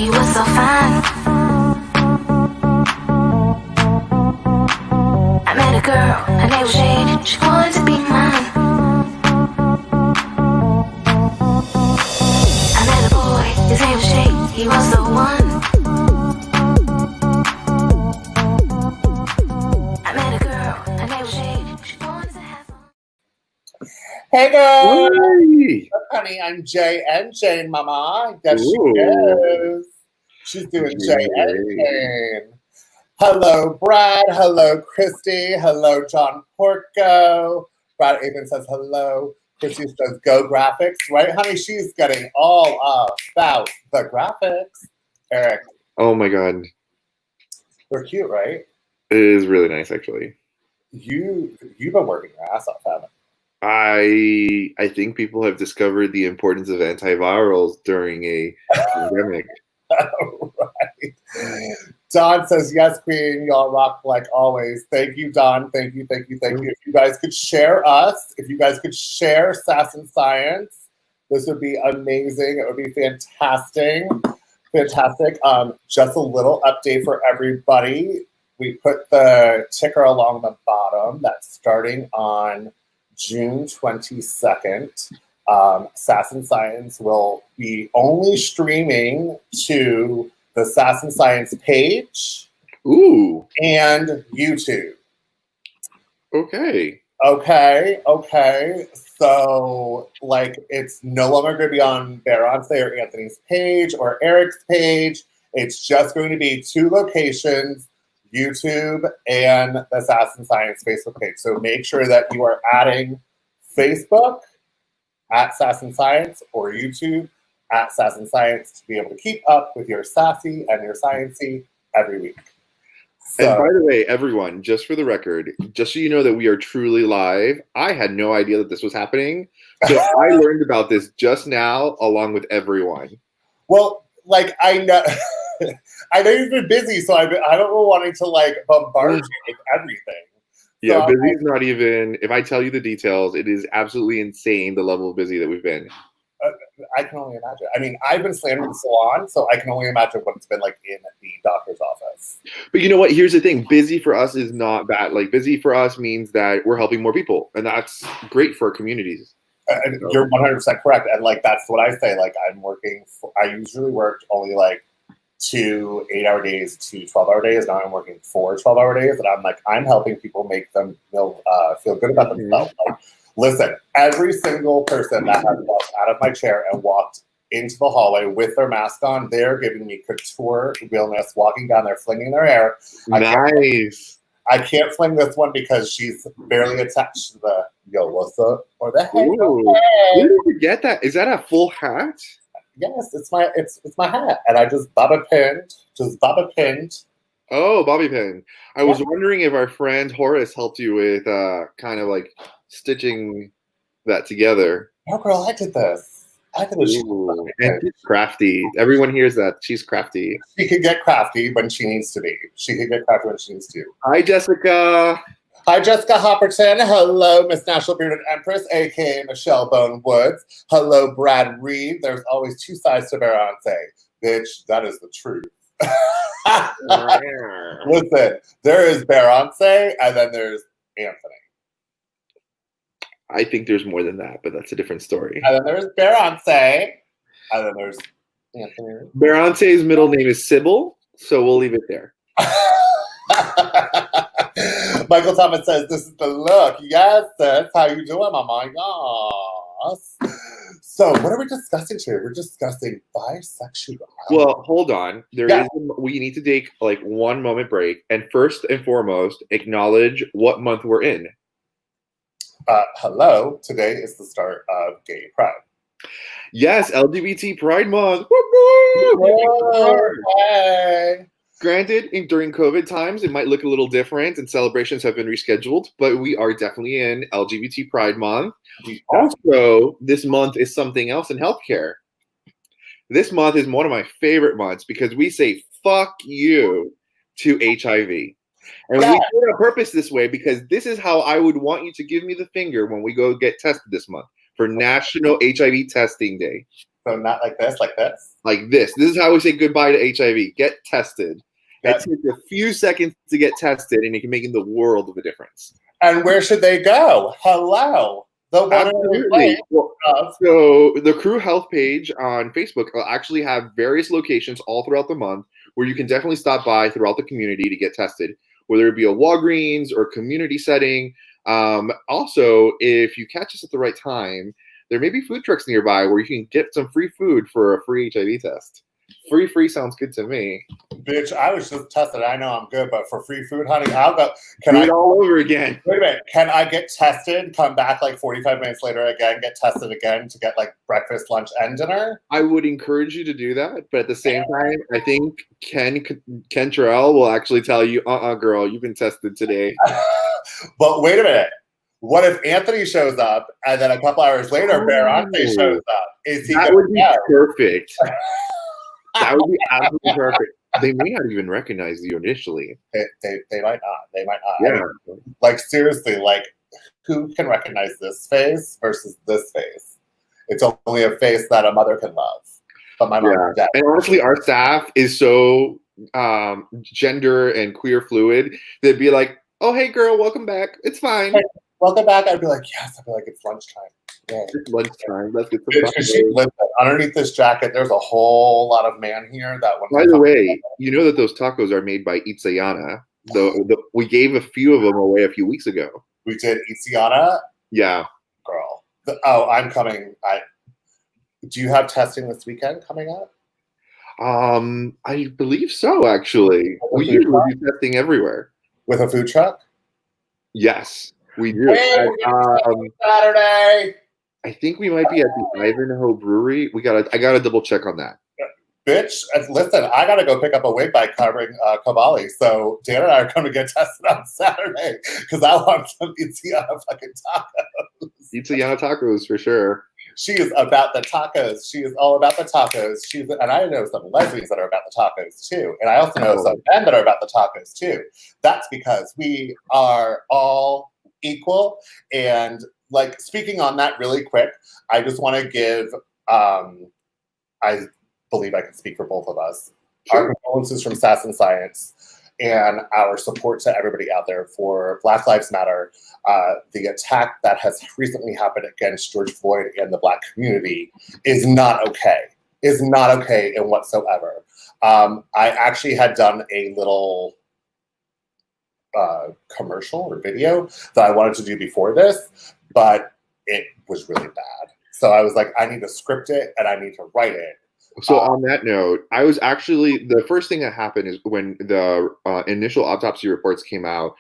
he was so fine. I met a girl, her name was Jade, she wanted to be mine. I met a boy, his name was Jake, he was the one. I met a girl, her name was Jade, she wanted to have fun. Hey girl! Hi. Honey, I'm Jay and Jane, mama. Yes, she Ooh. is. She's doing Jay and Jane. Hello, Brad. Hello, Christy. Hello, John Porco. Brad even says hello. Christy says go graphics. Right, honey? She's getting all about the graphics. Eric. Oh my god. They're cute, right? It is really nice, actually. You've been working your ass off, haven't you? I think people have discovered the importance of antivirals during a pandemic. Right. Don says, yes, Queen, y'all rock like always. Thank you, Don. Thank you. If you guys could share us, if you guys could share Sass and Science, this would be amazing. It would be fantastic. Just a little update for everybody. We put the ticker along the bottom that's starting on June 22nd. Sass and Science will be only streaming to the Sass and Science page. Ooh. And YouTube. Okay. So, like, it's no longer going to be on Beyonce or Anthony's page or Eric's page. It's just going to be two locations, YouTube and the Sass and Science Facebook page. So make sure that you are adding Facebook at Sass and Science or YouTube at Sass and Science to be able to keep up with your sassy and your sciencey every week. So, and by the way, everyone, just for the record, just so you know that we are truly live, I had no idea that this was happening. So I learned about this just now along with everyone. Well, like, I know I know you've been busy, so I don't know wanting to like bombard you with everything. Yeah, so busy's not even, if I tell you the details, it is absolutely insane the level of busy that we've been. I can only imagine. I mean, I've been slammed in the salon, so I can only imagine what it's been like in the doctor's office. But you know what? Here's the thing. Busy for us is not bad. Like, busy for us means that we're helping more people, and that's great for our communities. You're 100% correct. And like, that's what I say. Like, I usually worked only like 2 8-hour days to 12-hour days. Now I'm working 4 12-hour days, and I'm like, I'm helping people make them feel good about themselves. Like, listen, every single person that has walked out of my chair and walked into the hallway with their mask on, they're giving me couture realness, walking down there, flinging their hair. Nice. I can't fling this one because she's barely attached to the yo, what's up? Or the hey, where did you get that? Is that a full hat? Yes, it's my hat, and I just bobby pinned. Oh, bobby pin. I was wondering if our friend Horace helped you with kind of like stitching that together. Oh, girl, I did this. And she's crafty. Everyone hears that. She's crafty. She can get crafty when she needs to be. Hi, Jessica. Hi, Jessica Hopperton. Hello, Miss National Bearded Empress, a.k.a. Michelle Bone Woods. Hello, Brad Reed. There's always two sides to Beyonce. Bitch, that is the truth. Listen, there is Beyonce, and then there's Anthony. I think there's more than that, but that's a different story. And then there's Beyonce, and then there's Anthony. Beyonce's middle name is Sybil, so we'll leave it there. Michael Thomas says, this is the look. Yes, sis. How you doing, mama? Yes. So what are we discussing today? We're discussing bisexual. Well, hold on. We need to take like 1 moment break. And first and foremost, acknowledge what month we're in. Hello. Today is the start of Gay Pride. Yes, LGBT Pride Month. Hey. Granted, during COVID times, it might look a little different and celebrations have been rescheduled, but we are definitely in LGBT Pride Month. Also, this month is something else in healthcare. This month is one of my favorite months because we say fuck you to HIV. And we do it on purpose this way because this is how I would want you to give me the finger when we go get tested this month for National HIV Testing Day. So not like this, like this. Like this. This is how we say goodbye to HIV. Get tested. Yep. It takes a few seconds to get tested, and it can make the world of a difference. And where should they go? Hello. The one and only place of- So the Crew Health page on Facebook will actually have various locations all throughout the month where you can definitely stop by throughout the community to get tested, whether it be a Walgreens or community setting. Also, if you catch us at the right time, there may be food trucks nearby where you can get some free food for a free HIV test. Free sounds good to me. Bitch, I was just tested. I know I'm good, but for free food, honey, I'll go. Can Do I it all over again? Wait a minute. Can I get tested, come back like 45 minutes later again, get tested again to get like breakfast, lunch, and dinner? I would encourage you to do that, but at the same time, I think Ken Terrell will actually tell you, girl, you've been tested today. But wait a minute. What if Anthony shows up and then a couple hours later, Bearante shows up? Is he That gonna would be go? perfect. That would be absolutely perfect. They may not even recognize you initially. They might not. They might not. Yeah. I mean, like seriously, like who can recognize this face versus this face? It's only a face that a mother can love. But my mom and dad. And honestly, our staff is so gender and queer fluid. They'd be like, "Oh, hey, girl, welcome back. It's fine. Hey, welcome back." I'd be like, "Yes." I'd be like, "It's lunchtime. Yeah. It's lunchtime. Let's get Because some underneath this jacket, there's a whole lot of man here that one. By the way, you know that those tacos are made by Itzayana. We gave a few of them away a few weeks ago. We did Itsiana. Yeah. Girl. I'm coming. Do you have testing this weekend coming up? I believe so, actually. We usually do testing everywhere. With a food truck? Yes, we do. Hey, Saturday. I think we might be at the Ivanhoe Brewery. I gotta double check on that. Bitch, listen, I gotta go pick up a wig by covering Cavalli. So Dan and I are going to get tested on Saturday because I want some Itsiana fucking tacos. Itsiana tacos for sure. She is about the tacos. She is all about the tacos. And I know some lesbians that are about the tacos too. And I also know some men that are about the tacos too. That's because we are all equal. And like speaking on that really quick, I just want to give, I believe I can speak for both of us, Sure. our condolences from Sass&Science and our support to everybody out there for Black Lives Matter. The attack that has recently happened against George Floyd and the Black community is not okay. Is not okay in whatsoever. I actually had done a little commercial or video that I wanted to do before this, but it was really bad. So I was like, I need to script it and I need to write it. So on that note, I was actually, the first thing that happened is when the initial autopsy reports came out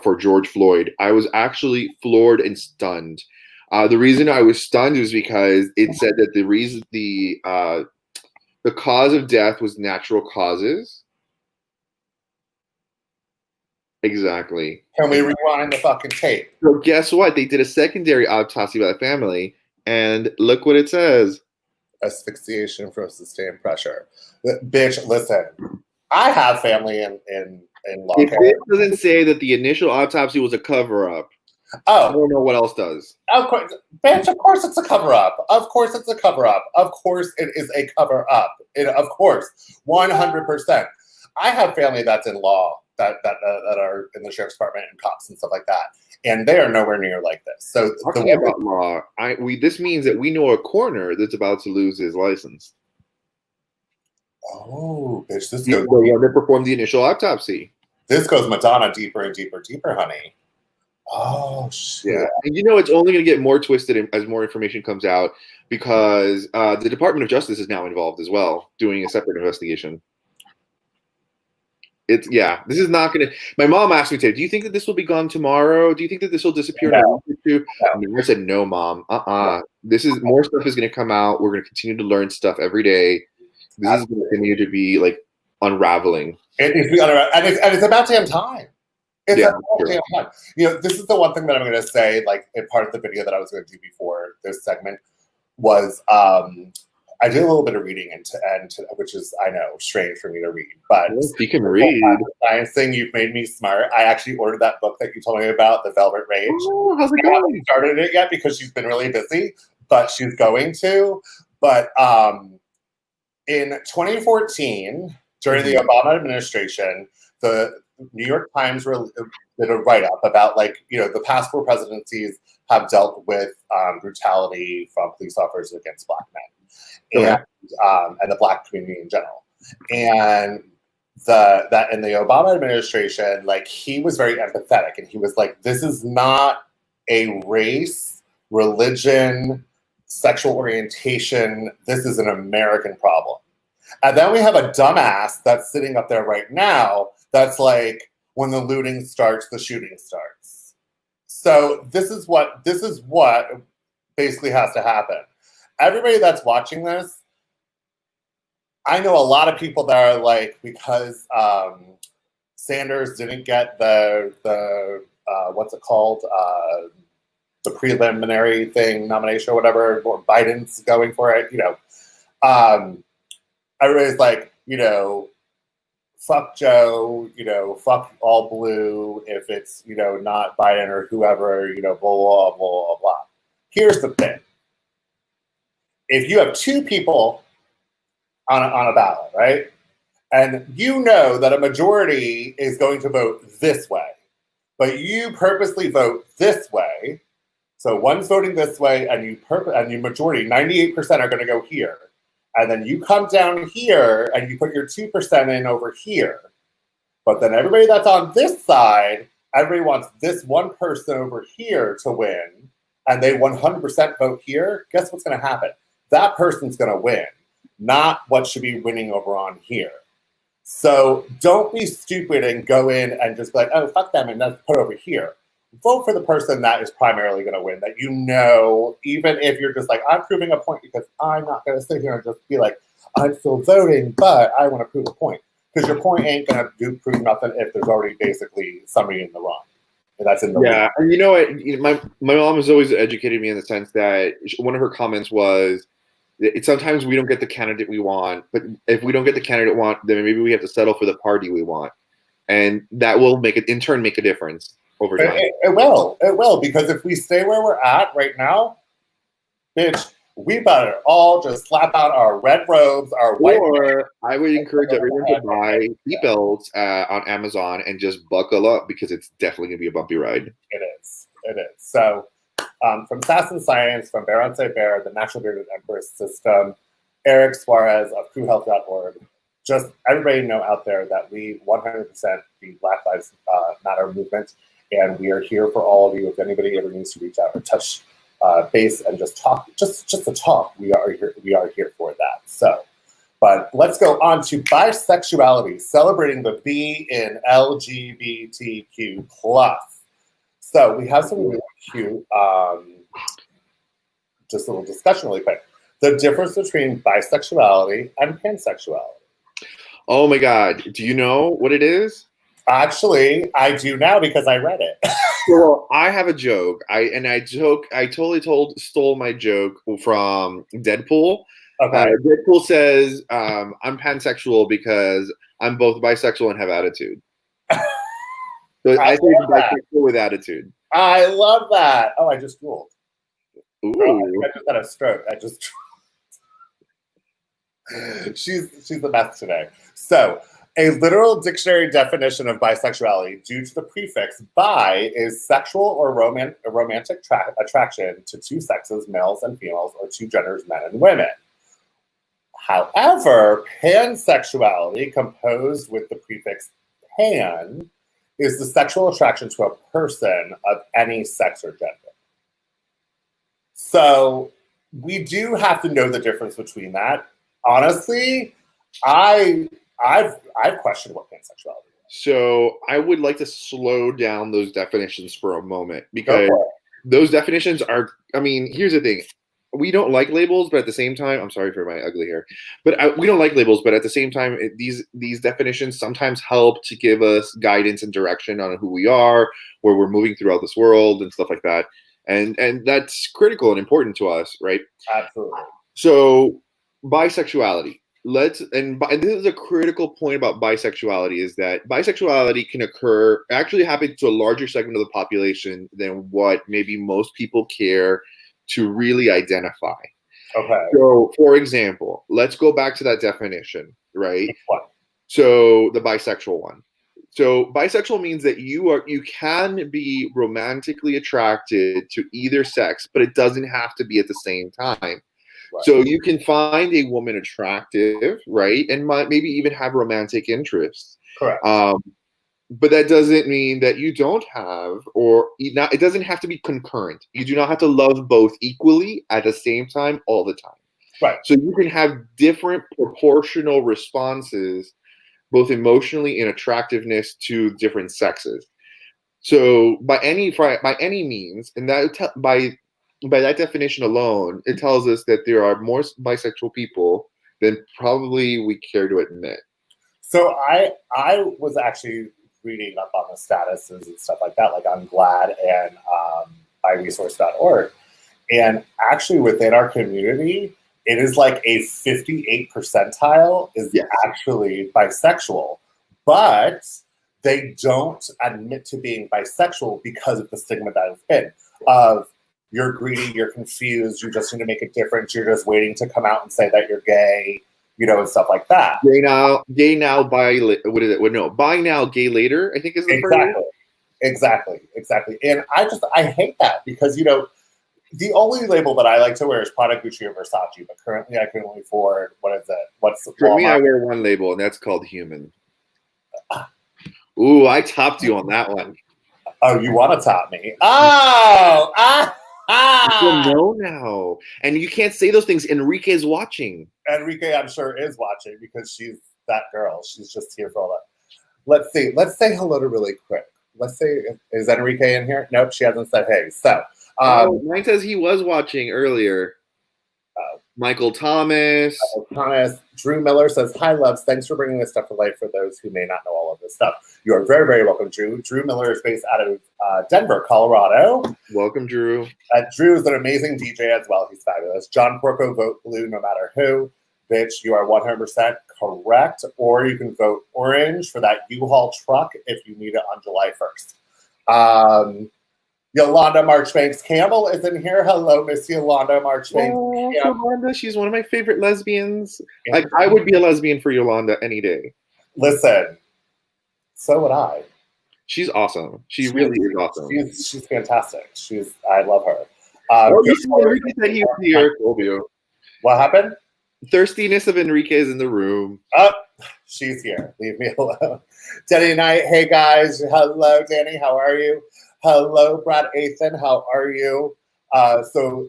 for George Floyd, I was actually floored and stunned. The reason I was stunned was because it said that the cause of death was natural causes. Exactly. Can we rewind the fucking tape? So guess what? They did a secondary autopsy by the family, and look what it says. Asphyxiation from sustained pressure. Bitch, listen. I have family in law. If it doesn't say that the initial autopsy was a cover-up, I don't know what else does. Of course, bitch, of course it's a cover-up. Of course it's a cover-up. Of course it is a cover-up. Of course, 100%. I have family that's in law that are in the sheriff's department and cops and stuff like that, and they are nowhere near like this. So talking about law, this means that we know a coroner that's about to lose his license. Oh, bitch, this The one that performed the initial autopsy. This goes Madonna deeper and deeper, deeper, honey. Oh shit! Yeah, and you know it's only going to get more twisted as more information comes out because the Department of Justice is now involved as well, doing a separate investigation. This is not going to. My mom asked me today, "Do you think that this will be gone tomorrow? Do you think that this will disappear in a week or two?" No. I said, "No, Mom. This is more stuff is going to come out. We're going to continue to learn stuff every day. This is going to continue to be like unraveling. And it's about damn time. It's about damn time. You know, this is the one thing that I'm going to say. Like, in part of the video that I was going to do before this segment was I did a little bit of reading which is, I know, strange for me to read, but you can read. Science thing, you've made me smart. I actually ordered that book that you told me about, The Velvet Rage. Oh, how's it I haven't going? started it yet because she's been really busy, but she's going to. But in 2014, during the Obama administration, the New York Times did a write-up about, like, the past 4 presidencies have dealt with brutality from police officers against Black men and the Black community in general. And that in the Obama administration, like, he was very empathetic, and he was like, this is not a race, religion, sexual orientation. This is an American problem. And then we have a dumbass that's sitting up there right now that's like, when the looting starts, the shooting starts. So this is what basically has to happen. Everybody that's watching this, I know a lot of people that are like, because Sanders didn't get the what's it called? The preliminary thing, nomination or whatever, or Biden's going for it, everybody's like, fuck Joe, fuck all blue if it's, not Biden or whoever, blah, blah, blah, blah, blah. Here's the thing. If you have 2 people on a ballot, right? And you know that a majority is going to vote this way, but you purposely vote this way. So one's voting this way, and you majority, 98% are going to go here. And then you come down here and you put your 2% in over here. But then everybody that's on this side, everybody wants this one person over here to win, and they 100% vote here. Guess what's going to happen? That person's going to win, not what should be winning over on here. So don't be stupid and go in and just be like, oh, fuck them, and let's put over here. Vote for the person that is primarily going to win, that even if you're just like, I'm proving a point, because I'm not going to sit here and just be like, I'm still voting, but I want to prove a point. Because your point ain't going to prove nothing if there's already basically somebody in the wrong. And that's in the league. And you know what? My mom has always educated me in the sense that one of her comments was, sometimes we don't get the candidate we want, but if we don't get the candidate we want, then maybe we have to settle for the party we want. And that will in turn make a difference over time. It will, because if we stay where we're at right now, bitch, we better all just slap out our red robes, our white. Or I would encourage everyone to buy seatbelts on Amazon and just buckle up, because it's definitely going to be a bumpy ride. It is. So from Sass&Science, from Bear on Say Bear, the Natural Bearded Empress System, Eric Suarez of crewhealth.org, just everybody know out there that we 100% the Black Lives Matter movement, and we are here for all of you. If anybody ever needs to reach out or touch base and just talk, just to talk, we are here for that. So, but let's go on to bisexuality, celebrating the B in LGBTQ plus. So we have some really cute, just a little discussion really quick. The difference between bisexuality and pansexuality. Oh my God. Do you know what it is? Actually, I do now because I read it. Well, I have a joke. I totally stole my joke from Deadpool. Okay. Deadpool says, I'm pansexual because I'm both bisexual and have attitude. So I say bisexual with attitude. I love that. Oh, I just drooled. Ooh. Oh, I just had a stroke. She's the best today. So, a literal dictionary definition of bisexuality, due to the prefix bi, is sexual or romantic attraction to 2 sexes, males and females, or 2 genders, men and women. However, pansexuality, composed with the prefix pan, is the sexual attraction to a person of any sex or gender. So we do have to know the difference between that. Honestly, I've questioned what pansexuality is. So I would like to slow down those definitions for a moment, because those definitions are, here's the thing. We don't like labels, but at the same time, I'm sorry for my ugly hair, but we don't like labels, but at the same time, these definitions sometimes help to give us guidance and direction on who we are, where we're moving throughout this world and stuff like that. And that's critical and important to us, right? Absolutely. So bisexuality. This is a critical point about bisexuality, is that bisexuality can actually happen to a larger segment of the population than what maybe most people care to really identify. Okay. So, for example, let's go back to that definition, right? Which one? So the bisexual one. So bisexual means that you can be romantically attracted to either sex, but it doesn't have to be at the same time. Right. So you can find a woman attractive, right, and might maybe even have romantic interests. Correct. But that doesn't mean that you don't have, or not. It doesn't have to be concurrent. You do not have to love both equally at the same time all the time. Right. So you can have different proportional responses, both emotionally and attractiveness to different sexes. So by any means, and by that definition alone, it tells us that there are more bisexual people than probably we care to admit. So I was actually reading up on the statuses and stuff like that, like on GLAAD and byresource.org. And actually within our community, it is like a 58 percentile is actually bisexual, but they don't admit to being bisexual because of the stigma that it's been of you're greedy, you're confused, you just need to make a difference, you're just waiting to come out and say that you're gay, and stuff like that. Gay now, bi. What is it? No, bi now, gay later. I think is the phrase. Exactly. And I hate that because the only label that I like to wear is Prada, Gucci, or Versace. But currently, I can only afford what's the For me, I wear one label, and that's called human. Ooh, I topped you on that one. Oh, you want to top me? Oh, No, now, and you can't say those things. Enrique is watching. Enrique, I'm sure, is watching because she's that girl. She's just here for all that. Let's see. Let's say hello to really quick. Let's say, is Enrique in here? Nope, she hasn't said hey. So, mine says he was watching earlier. Michael Thomas. Drew Miller says, hi, loves. Thanks for bringing this stuff to life for those who may not know all of this stuff. You are very, very welcome, Drew. Drew Miller is based out of Denver, Colorado. Welcome, Drew. Drew is an amazing DJ as well. He's fabulous. John Porco, vote blue no matter who. Bitch, you are 100% correct. Or you can vote orange for that U-Haul truck if you need it on July 1st. Yolanda Marchbanks Campbell is in here. Hello, Miss Yolanda Marchbanks. Oh, Yolanda, she's one of my favorite lesbians. Like, I would be a lesbian for Yolanda any day. Listen, so would I. She's awesome. She really is awesome. She's fantastic. I love her. You see Enrique said he was here. What happened? Thirstiness of Enrique is in the room. Oh, she's here. Leave me alone. Danny Knight, hey guys. Hello, Danny. How are you? Hello, Brad Athan. How are you? So,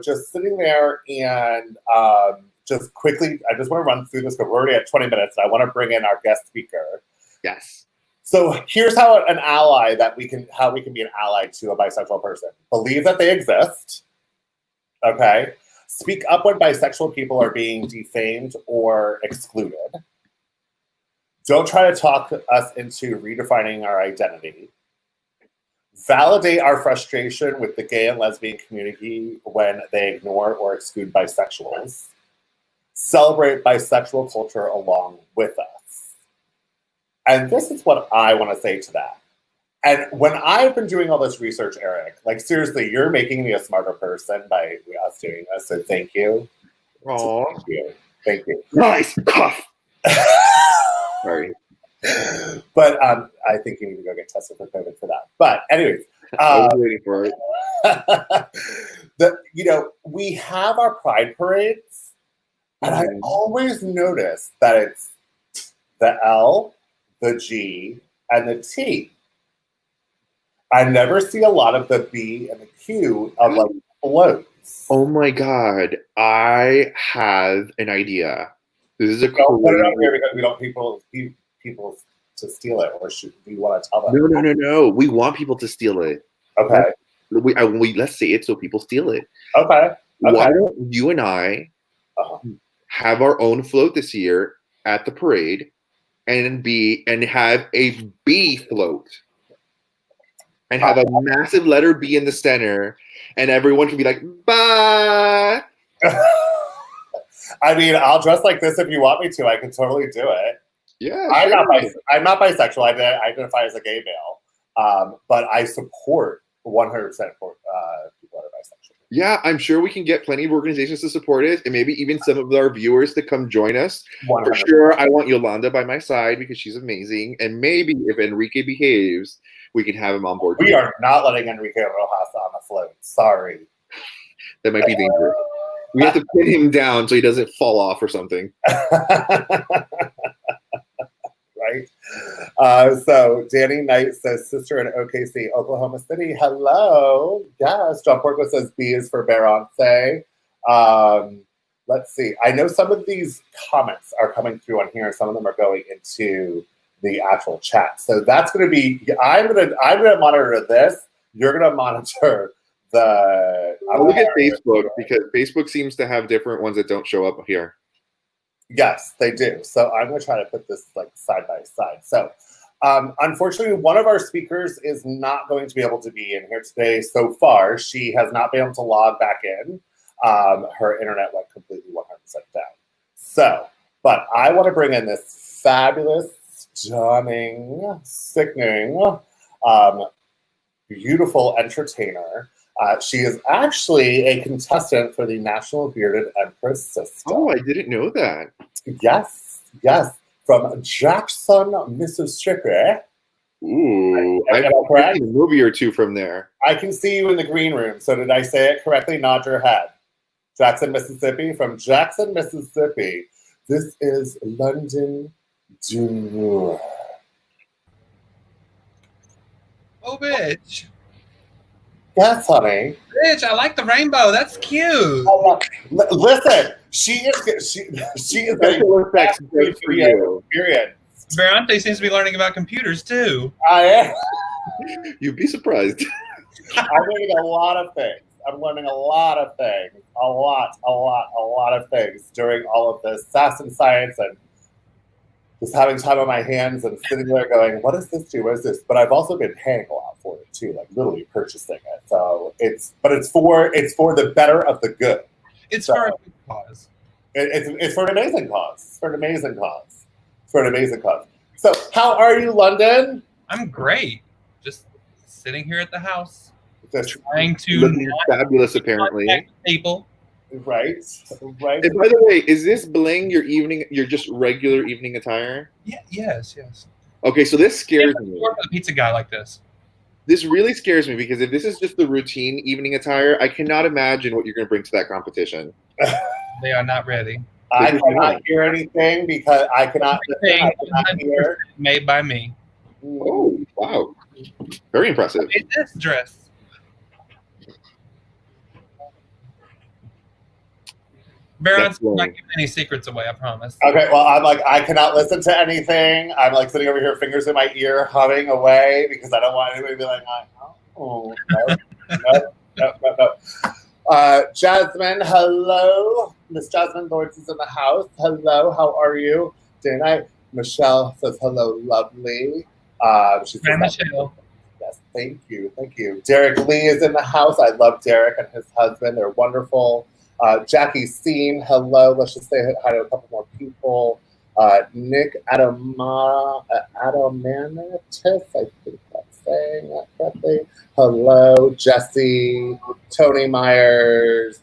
just sitting there and just quickly, I just want to run through this because we're already at 20 minutes and I want to bring in our guest speaker. Yes. So here's how we can be an ally to a bisexual person. Believe that they exist. Okay. Speak up when bisexual people are being defamed or excluded. Don't try to talk us into redefining our identity. Validate our frustration with the gay and lesbian community when they ignore or exclude bisexuals. Celebrate bisexual culture along with us. And this is what I want to say to that. And when I've been doing all this research, Eric, like seriously, you're making me a smarter person by us doing this. So thank you. Aww. Thank you. Nice cough. Sorry. But I think you need to go get tested for COVID for that. But anyways, I was waiting for it. We have our pride parades, and I always notice that it's the L, the G, and the T. I never see a lot of the B and the Q of like floats. Oh my God, I have an idea. This is a Don't put it up here because we don't people to steal it, or should we want to tell them? No. We want people to steal it. Okay. Let's say it so people steal it. Okay. Why don't you and I have our own float this year at the parade, and have a B float, and have a massive letter B in the center, and everyone can be like, bye. I mean, I'll dress like this if you want me to. I can totally do it. Yeah, I'm not bisexual. I identify as a gay male, but I support 100% for people that are bisexual. Yeah, I'm sure we can get plenty of organizations to support it, and maybe even some of our viewers to come join us. 100%. For sure, I want Yolanda by my side because she's amazing, and maybe if Enrique behaves, we can have him on board. We are not letting Enrique Rojas on the float. Sorry. That might be dangerous. We have to pin him down so he doesn't fall off or something. Right? So Danny Knight says, sister in OKC, Oklahoma City. Hello. Yes. John Porco says B is for Beyoncé. Let's see. I know some of these comments are coming through on here. Some of them are going into the actual chat. So that's going to be, I'm going to monitor this. You're going to monitor the. I'll look at Facebook because Facebook seems to have different ones that don't show up here. Yes, they do. So I'm going to try to put this like side by side. So unfortunately, one of our speakers is not going to be able to be in here today so far. She has not been able to log back in. Her internet went completely 100% down. So, but I want to bring in this fabulous, stunning, sickening, beautiful entertainer. She is actually a contestant for the National Bearded Empress system. Oh, I didn't know that. Yes, yes. From Jackson, Mississippi. Ooh, I've seen a movie or two from there. I can see you in the green room. So did I say it correctly? Nod your head. Jackson, Mississippi. From Jackson, Mississippi. This is London Junior. Oh, bitch. Yes, honey. Bitch, I like the rainbow. That's cute. Listen, she is Special effects good for you. Period. Beyoncé seems to be learning about computers too. I am. You'd be surprised. I'm learning a lot of things. I'm learning a lot of things. A lot of things during all of this Sass&Science and just having time on my hands and sitting there going, what does this do? What is this? But I've also been paying a lot for it too, like literally purchasing it. So it's for the better of the good. It's for a good cause. It's for an amazing cause. It's for an amazing cause. It's for an amazing cause. So how are you, London? I'm great. Just sitting here at the house, Just trying to looking fabulous, apparently. People. Right. And by the way, is this bling your just regular evening attire? Yeah. Yes. Okay, so this scares me. Work with a pizza guy like this. This really scares me because if this is just the routine evening attire, I cannot imagine what you're going to bring to that competition. They are not ready. I cannot hear anything because I cannot hear. Made by me. Oh, wow. Very impressive. Made this dress. Baron's not giving any secrets away, I promise. Okay, well, I'm like, I cannot listen to anything. I'm like sitting over here, fingers in my ear, humming away because I don't want anybody to be like, oh, no. Jasmine, hello. Miss Jasmine Lords is in the house. Hello, how are you? Dana, Michelle says, hello, lovely. She says, Michelle. Yes, thank you. Derek Lee is in the house. I love Derek and his husband. They're wonderful. Jackie Steen, hello. Let's just say hi to a couple more people. Nick Adamantis, I think that's saying that correctly. Hello, Jesse, Tony Myers.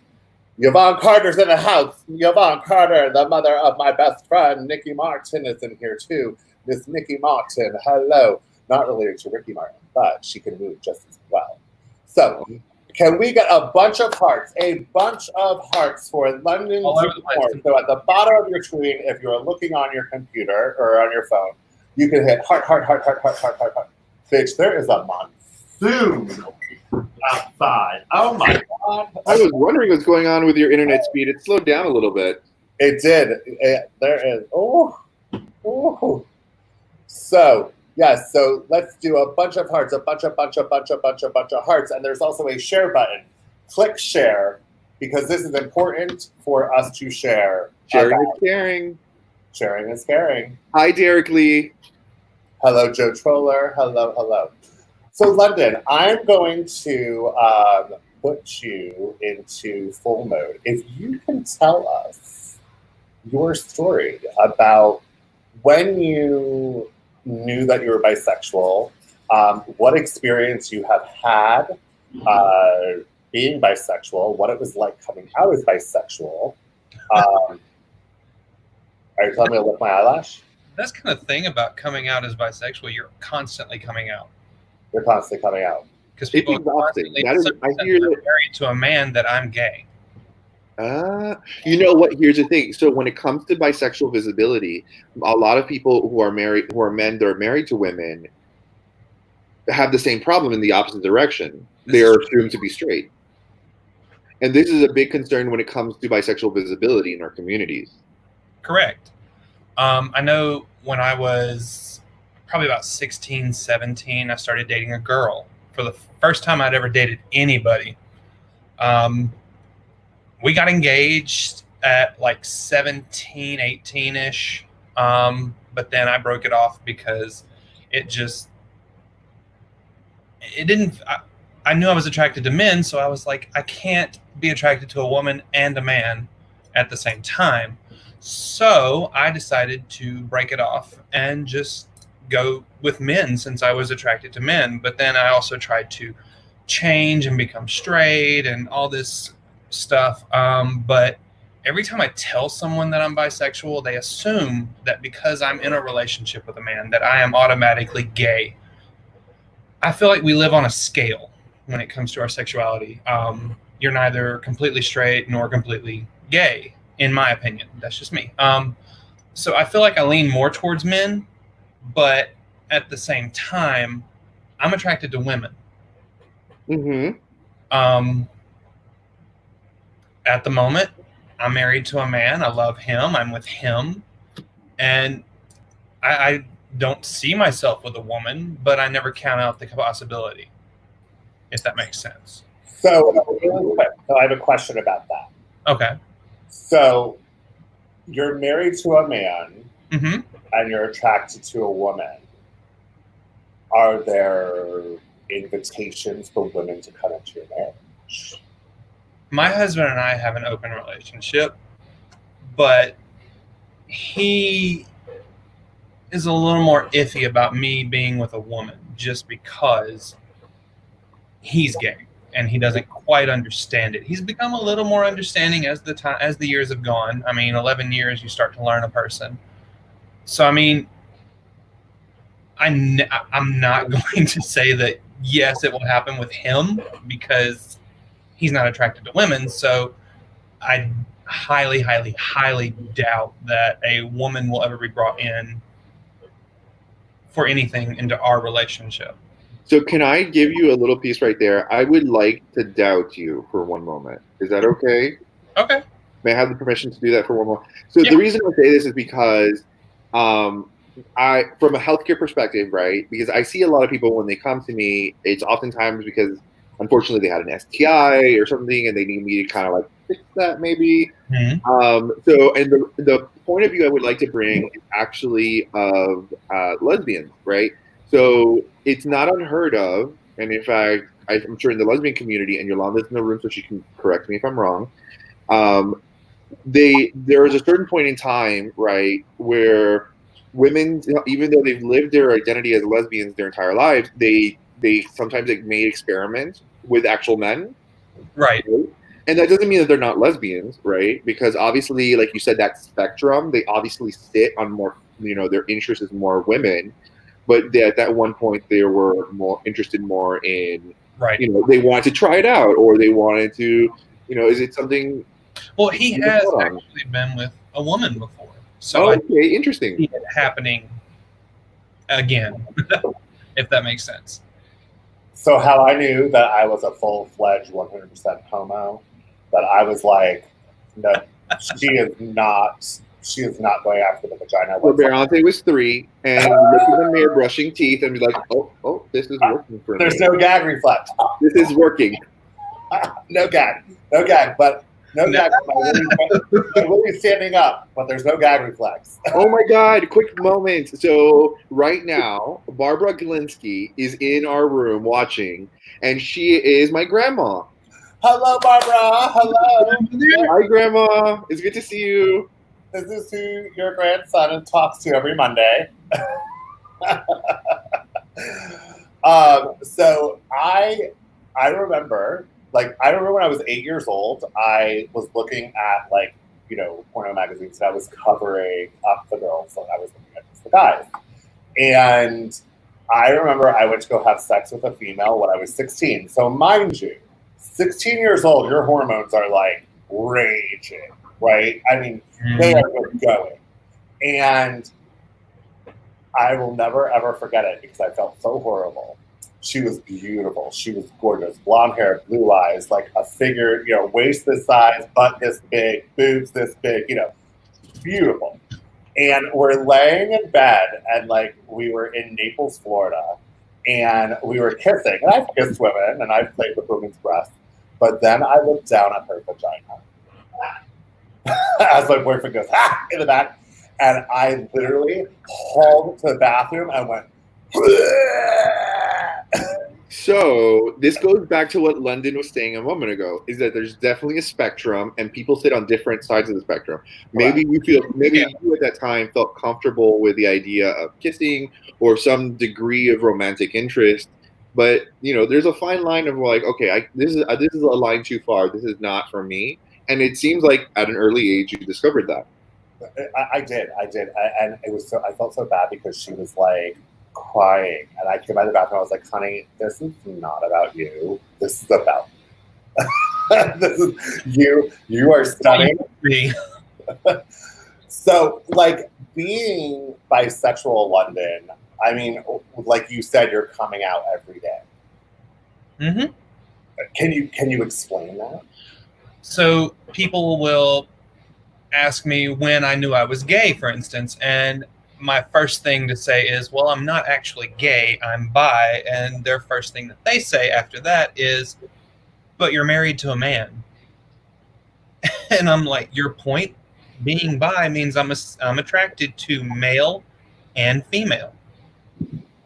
Yvonne Carter's in the house. Yvonne Carter, the mother of my best friend, Nikki Martin, is in here too. Miss Nikki Martin, hello. Not related to Ricky Martin, but she can move just as well. So, can we get a bunch of hearts? A bunch of hearts for London Junior. So at the bottom of your screen, if you're looking on your computer or on your phone, you can hit heart. Bitch, there is a monsoon outside. Oh my God. I was wondering what's going on with your internet speed. It slowed down a little bit. It did. There is. Oh. So, yes, so let's do a bunch of hearts, a bunch of hearts. And there's also a share button. Click share because this is important for us to share. Sharing is caring. Sharing is caring. Hi, Derek Lee. Hello, Joe Troller. Hello. So, London, I'm going to put you into full mode. If you can tell us your story about when you knew that you were bisexual, what experience you have had, being bisexual, what it was like coming out as bisexual. Are you telling me to lift my eyelash? That's kind of thing about coming out as bisexual. You're constantly coming out You're constantly coming out. because people It's are exhausting. constantly That is, I hear that. married to a man that I'm gay. You know what? Here's the thing. So when it comes to bisexual visibility, a lot of people who are men that are married to women have the same problem in the opposite direction. They are assumed to be straight. And this is a big concern when it comes to bisexual visibility in our communities. Correct. I know when I was probably about 16, 17, I started dating a girl for the first time I'd ever dated anybody. We got engaged at like 17, 18-ish. But then I broke it off because it didn't, I knew I was attracted to men. So I was like, I can't be attracted to a woman and a man at the same time. So I decided to break it off and just go with men since I was attracted to men. But then I also tried to change and become straight and all this stuff. But every time I tell someone that I'm bisexual, they assume that because I'm in a relationship with a man that I am automatically gay. I feel like we live on a scale when it comes to our sexuality. You're neither completely straight nor completely gay, in my opinion. That's just me. So I feel like I lean more towards men, but at the same time, I'm attracted to women. Mm-hmm. At the moment, I'm married to a man. I love him. I'm with him. And I don't see myself with a woman, but I never count out the possibility, if that makes sense. So, really quick, so I have a question about that. Okay. So, you're married to a man Mm-hmm. and you're attracted to a woman. Are there invitations for women to come into your marriage? My husband and I have an open relationship, but he is a little more iffy about me being with a woman just because he's gay and he doesn't quite understand it. He's become a little more understanding as the years have gone. I mean, 11 years you start to learn a person. So I mean, I'm not going to say that yes, it will happen with him because he's not attracted to women. So I highly, highly, highly doubt that a woman will ever be brought in for anything into our relationship. So can I give you a little piece right there? I would like to doubt you for one moment. Is that okay? Okay. May I have the permission to do that for one moment? So Yeah. The reason I say this is because from a healthcare perspective, right? Because I see a lot of people when they come to me, it's oftentimes because unfortunately they had an STI or something and they need me to kind of like fix that maybe. Mm-hmm. The point of view I would like to bring is actually of lesbians, right? So it's not unheard of, and in fact, I'm sure in the lesbian community, and Yolanda's in the room, so she can correct me if I'm wrong. There is a certain point in time, right, where women, even though they've lived their identity as lesbians their entire lives, they sometimes may experiment with actual men, Right. And that doesn't mean that they're not lesbians, right? Because obviously, like you said, that spectrum, they obviously sit on more, their interest is more women. But at that one point, they were more interested more in, right. They wanted to try it out, or they wanted to, is it something? Well, he has actually been with a woman before, so okay, interesting. I see it happening again, if that makes sense. So how I knew that I was a full-fledged 100% homo, that I was like, no, she is not going after the vagina. So Beronte was 3, and look in the mirror brushing teeth and be like, oh, this is working for me. There's no gag reflex. This is working. No gag, but no gag. My Willie's standing up, but there's no gag reflex. Oh my God, quick moment. So right now, Barbara Galinsky is in our room watching, and she is my grandma. Hello, Barbara. Hello. Hi, Grandma. It's good to see you. This is who your grandson talks to every Monday. So I remember, like, I remember when I was 8 years old, I was looking at, like, porno magazines, and I was covering up the girls, and I was looking at just the guys. And I remember I went to go have sex with a female when I was 16. So mind you, 16 years old, your hormones are like raging, right? I mean, they are going. And I will never, ever forget it because I felt so horrible. She was beautiful. She was gorgeous. Blonde hair, blue eyes, like a figure, waist this size, butt this big, boobs this big, beautiful. And we're laying in bed, and like we were in Naples, Florida, and we were kissing. And I've kissed women, and I've played with women's breasts. But then I looked down at her vagina as my boyfriend goes, in the back. And I literally hauled to the bathroom and went, So this goes back to what London was saying a moment ago, is that there's definitely a spectrum and people sit on different sides of the spectrum. Maybe you at that time felt comfortable with the idea of kissing or some degree of romantic interest. But, there's a fine line of like, okay, this is a line too far. This is not for me. And it seems like at an early age, you discovered that. I did. And it was I felt so bad because she was like crying. And I came out of the bathroom. I was like, honey, this is not about you. This is about this is you. You are stunning. So, like, being bisexual in London, I mean, like you said, you're coming out every day. Mm-hmm. Can you explain that? So people will ask me when I knew I was gay, for instance, and my first thing to say is, well, I'm not actually gay, I'm bi. And their first thing that they say after that is, but you're married to a man. And I'm like, your point? Being bi means I'm attracted to male and female.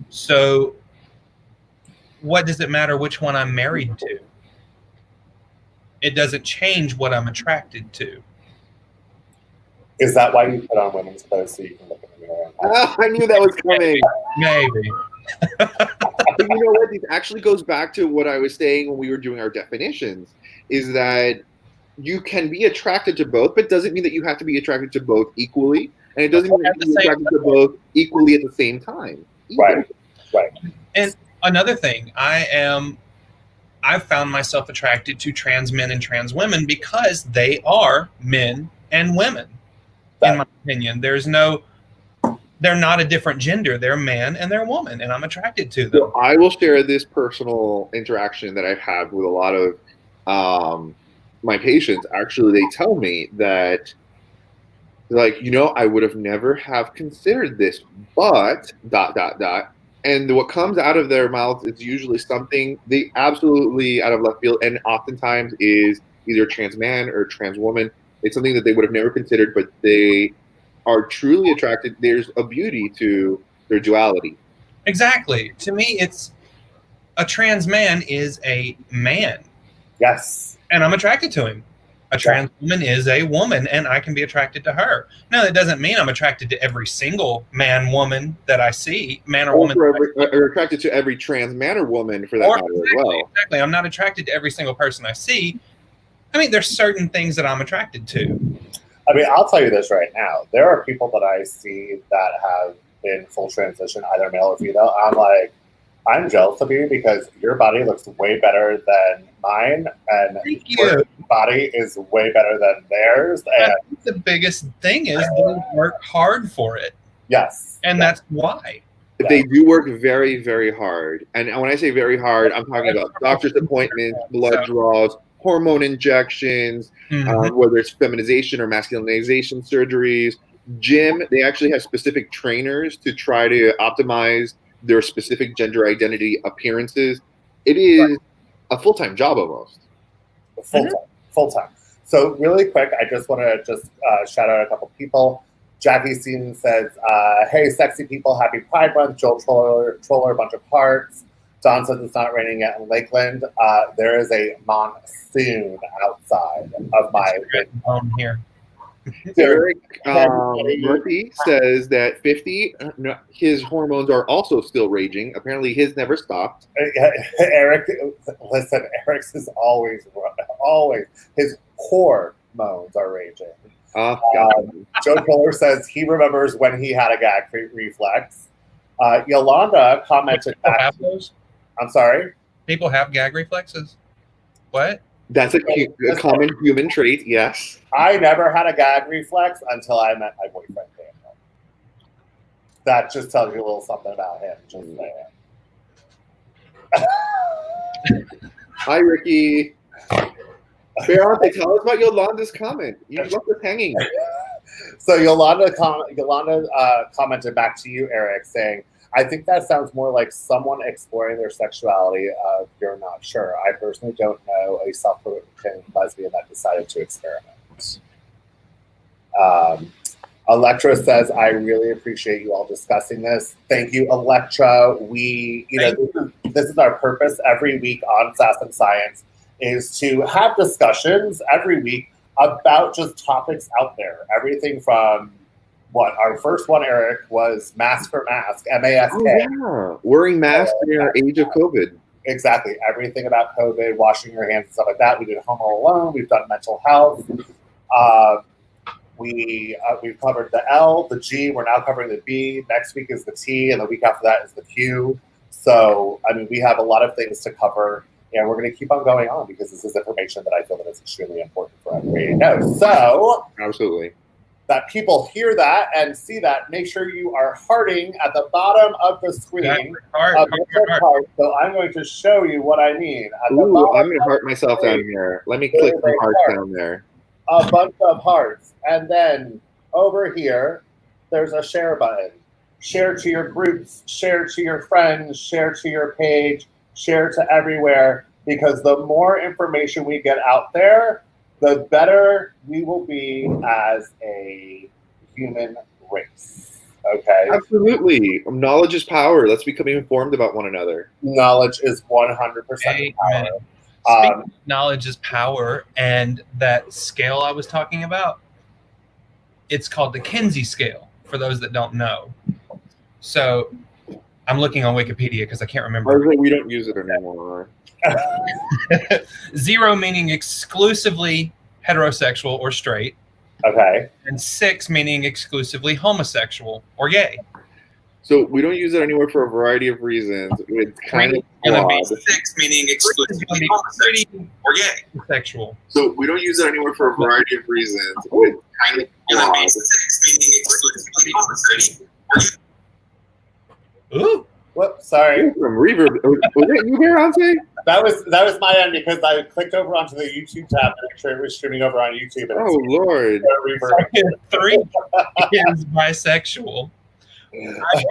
So what does it matter which one I'm married to? It doesn't change what I'm attracted to. Is that why you put on women's clothes so you can look in the mirror? I knew that was coming. Maybe. But you know what? This actually goes back to what I was saying when we were doing our definitions, is that you can be attracted to both, but doesn't mean that you have to be attracted to both equally. And it doesn't mean that you have to be attracted to both equally at the same time. Right. And another thing, I've found myself attracted to trans men and trans women because they are men and women. In my opinion, they're not a different gender. They're man and they're woman, and I'm attracted to them. So I will share this personal interaction that I've had with a lot of my patients. Actually, they tell me that, like, I would have never have considered this, but ... And what comes out of their mouth is usually something they absolutely out of left field, and oftentimes is either trans man or trans woman. It's something that they would have never considered, but they are truly attracted. There's a beauty to their duality. Exactly. To me, it's a trans man is a man. Yes. And I'm attracted to him. A trans woman is a woman, and I can be attracted to her. Now, that doesn't mean I'm attracted to every single man, woman that I see, man or woman. Or attracted to every trans man or woman for that matter as well. Exactly. I'm not attracted to every single person I see. I mean, there's certain things that I'm attracted to. I mean, I'll tell you this right now. There are people that I see that have been full transition, either male or female. I'm like, I'm jealous of you because your body looks way better than mine, and your body is way better than theirs. And the biggest thing is they work hard for it. Yes. And that's why. They do work very, very hard. And when I say very hard, I'm talking about doctor's appointments, blood draws, hormone injections, whether it's feminization or masculinization surgeries, gym. They actually have specific trainers to try to optimize their specific gender identity appearances. It is a full-time job almost. Full-time. So really quick, I just want to shout out a couple people. Jackie Seaton says, hey, sexy people, happy Pride Month. Joel Troller, a bunch of hearts. Don says it's not raining yet in Lakeland. There is a monsoon outside of my home here. Derek Murphy says that 50, his hormones are also still raging. Apparently, his never stopped. Eric, listen, Eric's is always, his hormones are raging. Joe Kohler says he remembers when he had a gag reflex. Yolanda commented People back. have those? I'm sorry? People have gag reflexes? What? That's a common human trait, yes. I never had a gag reflex until I met my boyfriend, Daniel. That just tells you a little something about him. Just saying. Hi, Ricky. Bearante, tell us about Yolanda's comment. You left us hanging. So Yolanda commented back to you, Eric, saying, I think that sounds more like someone exploring their sexuality. You're not sure. I personally don't know a self-proclaimed lesbian that decided to experiment. Electra says, I really appreciate you all discussing this. Thank you, Electra. This is our purpose every week on Sass&Science, is to have discussions every week about just topics out there. Everything from our first one, Eric, was mask for mask, M-A-S-K. Oh, yeah. Wearing masks in our age of COVID. Exactly. Everything about COVID, washing your hands and stuff like that. We did Home Alone. We've done mental health. We've covered the L, the G. We're now covering the B. Next week is the T, and the week after that is the Q. So, I mean, we have a lot of things to cover, and we're going to keep on going on because this is information that I feel that is extremely important for everybody to know. So, absolutely. That people hear that and see that, make sure you are hearting at the bottom of the screen. Heart. So I'm going to show you what I mean. I'm going to heart myself down here. Let me click some hearts down there. A bunch of hearts. And then over here, there's a share button. Share to your groups, share to your friends, share to your page, share to everywhere. Because the more information we get out there, the better we will be as a human race. Okay? Absolutely. Knowledge is power. Let's become informed about one another. Knowledge is 100% power. Speaking of knowledge is power, and that scale I was talking about, it's called the Kinsey scale, for those that don't know. So I'm looking on Wikipedia because I can't remember. We don't use it anymore. 0 meaning exclusively heterosexual or straight. Okay. And 6 meaning exclusively homosexual or gay. So we don't use it anywhere for a variety of reasons. It's kind of broad. 6 meaning exclusively homosexual or gay. Sexual. So we don't use it anywhere for a variety of reasons. It's kind of broad. 6 meaning exclusively homosexual or gay. Ooh. Whoops, sorry. From reverb. Was it you, Bearante? That was my end because I clicked over onto the YouTube tab to make sure it was streaming over on YouTube. And oh, Lord. 3 is bisexual. I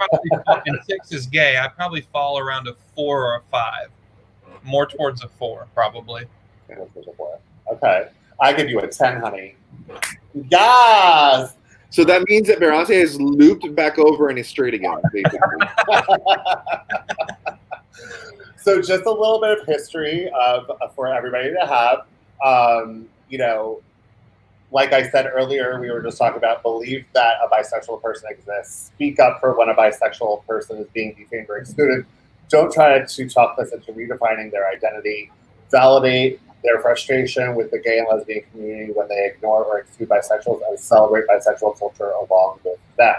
probably, and 6 is gay. I probably fall around a 4 or a 5. More towards a 4, probably. Okay. I give you a 10, honey. Yes! So that means that Bearante has looped back over and is straight again, basically. So just a little bit of history for everybody to have. Like I said earlier, we were just talking about believe that a bisexual person exists. Speak up for when a bisexual person is being defamed or excluded. Don't try to talk us into redefining their identity. Validate their frustration with the gay and lesbian community when they ignore or exclude bisexuals and celebrate bisexual culture along with them.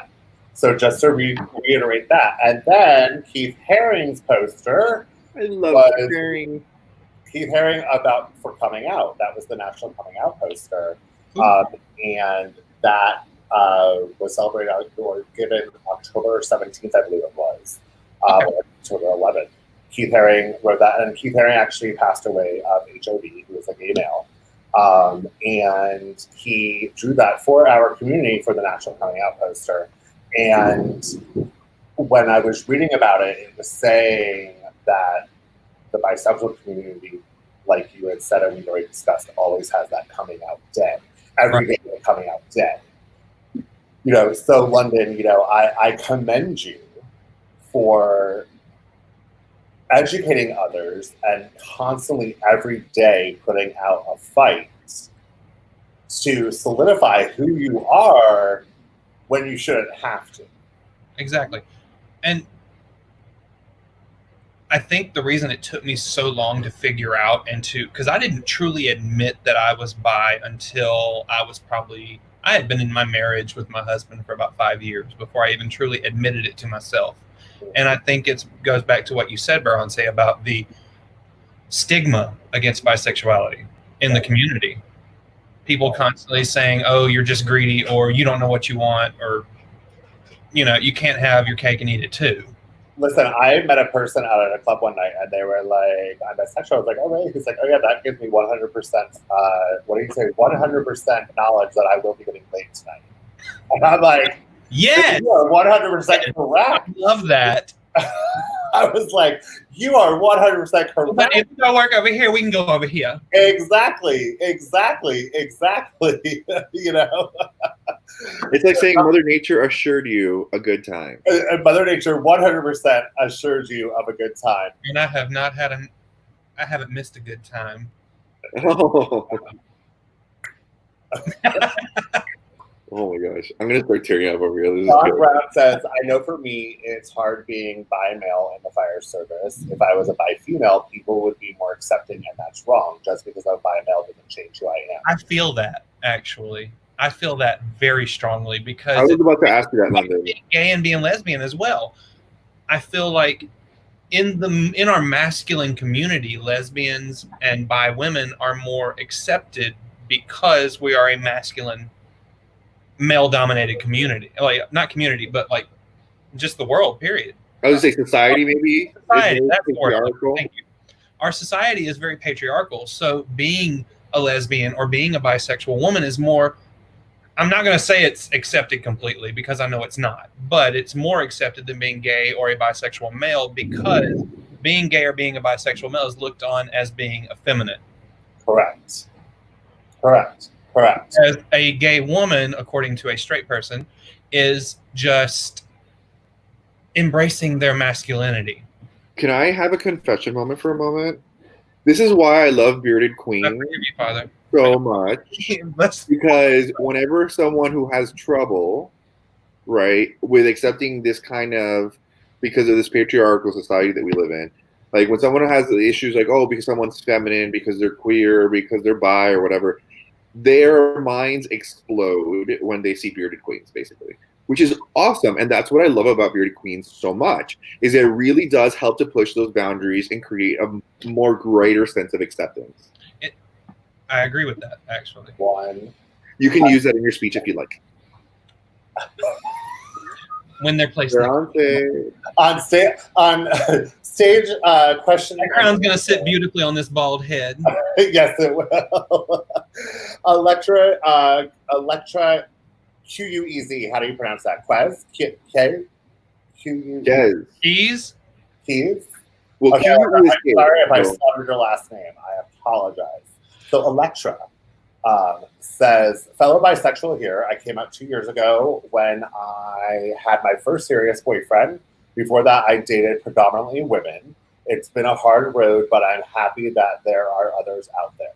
So just to reiterate that. And then Keith Haring's poster. I love Haring. Keith Haring for coming out. That was the National Coming Out poster. And that was celebrated or given October 17th, I believe it was. October 11th. Keith Haring wrote that, and Keith Haring actually passed away of HIV. He was a gay male. And he drew that for our community for the National Coming Out poster. And when I was reading about it, it was saying that the bisexual community, like you had said and we already discussed, always has that coming out day. Every day they're coming out day. So London, I commend you for educating others and constantly every day putting out a fight to solidify who you are when you shouldn't have to. Exactly. And I think the reason it took me so long to figure out because I didn't truly admit that I was bi until I had been in my marriage with my husband for about 5 years before I even truly admitted it to myself. And I think it goes back to what you said, Beyoncé, about the stigma against bisexuality in the community. People constantly saying, oh, you're just greedy, or you don't know what you want, or, you can't have your cake and eat it too. Listen, I met a person out at a club one night, and they were like, I'm bisexual. I was like, oh, really? He's like, oh, yeah, that gives me 100%, what do you say, 100% knowledge that I will be getting laid tonight. And I'm like, yes! You are 100% correct. I love that. I was like, you are 100% correct. But if we don't work over here, we can go over here. Exactly. It's like saying Mother Nature assured you a good time. And Mother Nature 100% assures you of a good time. And I have not I haven't missed a good time. Oh. Oh my gosh. I'm going to start tearing up over here. John Brown says, I know for me, it's hard being bi-male in the fire service. If I was a bi-female, people would be more accepting, and that's wrong. Just because I'm bi-male doesn't change who I am. I feel that, actually. I feel that very strongly because I was about to ask you that, London. Being gay and being lesbian as well. I feel like in our masculine community, lesbians and bi women are more accepted because we are a masculine, male-dominated community. Like, not community, but like just the world. Period. I would say society, maybe. Society, that's the word. Thank you. Our society is very patriarchal. So being a lesbian or being a bisexual woman is more. I'm not going to say it's accepted completely because I know it's not, but it's more accepted than being gay or a bisexual male because being gay or being a bisexual male is looked on as being effeminate. Correct. As a gay woman, according to a straight person, is just embracing their masculinity. Can I have a confession moment for a moment? This is why I love Bearded Queen. I forgive you, Father. So much. Because whenever someone who has trouble, right, with accepting this kind of, because of this patriarchal society that we live in, like when someone has the issues like, oh, because someone's feminine, because they're queer, because they're bi or whatever, their minds explode when they see Bearded Queens, basically, which is awesome. And that's what I love about Bearded Queens so much, is it really does help to push those boundaries and create a more greater sense of acceptance. I agree with that, actually. You can use that in your speech if you like. When they're placed on stage, question. That crown's going to sit beautifully on this bald head. Yes, it will. Electra, Quez. How do you pronounce that? Quez? Quez? Keys? Well, okay, sorry if I slaughtered your last name. I apologize. So Electra says, fellow bisexual here. I came out 2 years ago when I had my first serious boyfriend. Before that, I dated predominantly women. It's been a hard road, but I'm happy that there are others out there.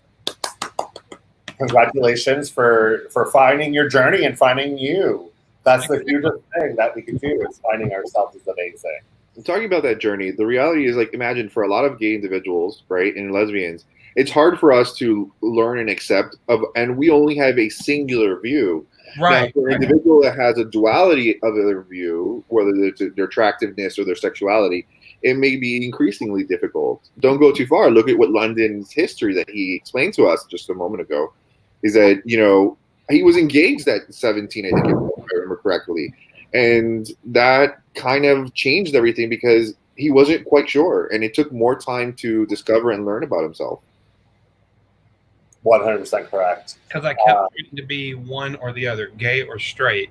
Congratulations for finding your journey and finding you. That's the hugest thing that we can do, is finding ourselves is amazing. I'm talking about that journey. The reality is, like, imagine for a lot of gay individuals, right, and lesbians, it's hard for us to learn and accept and we only have a singular view. Right. Now, for an individual that has a duality of their view, whether it's their attractiveness or their sexuality, it may be increasingly difficult. Don't go too far. Look at what London's history that he explained to us just a moment ago, is that, he was engaged at 17, I think, if I remember correctly. And that kind of changed everything because he wasn't quite sure. And it took more time to discover and learn about himself. 100% correct. Because I kept wanting to be one or the other, gay or straight.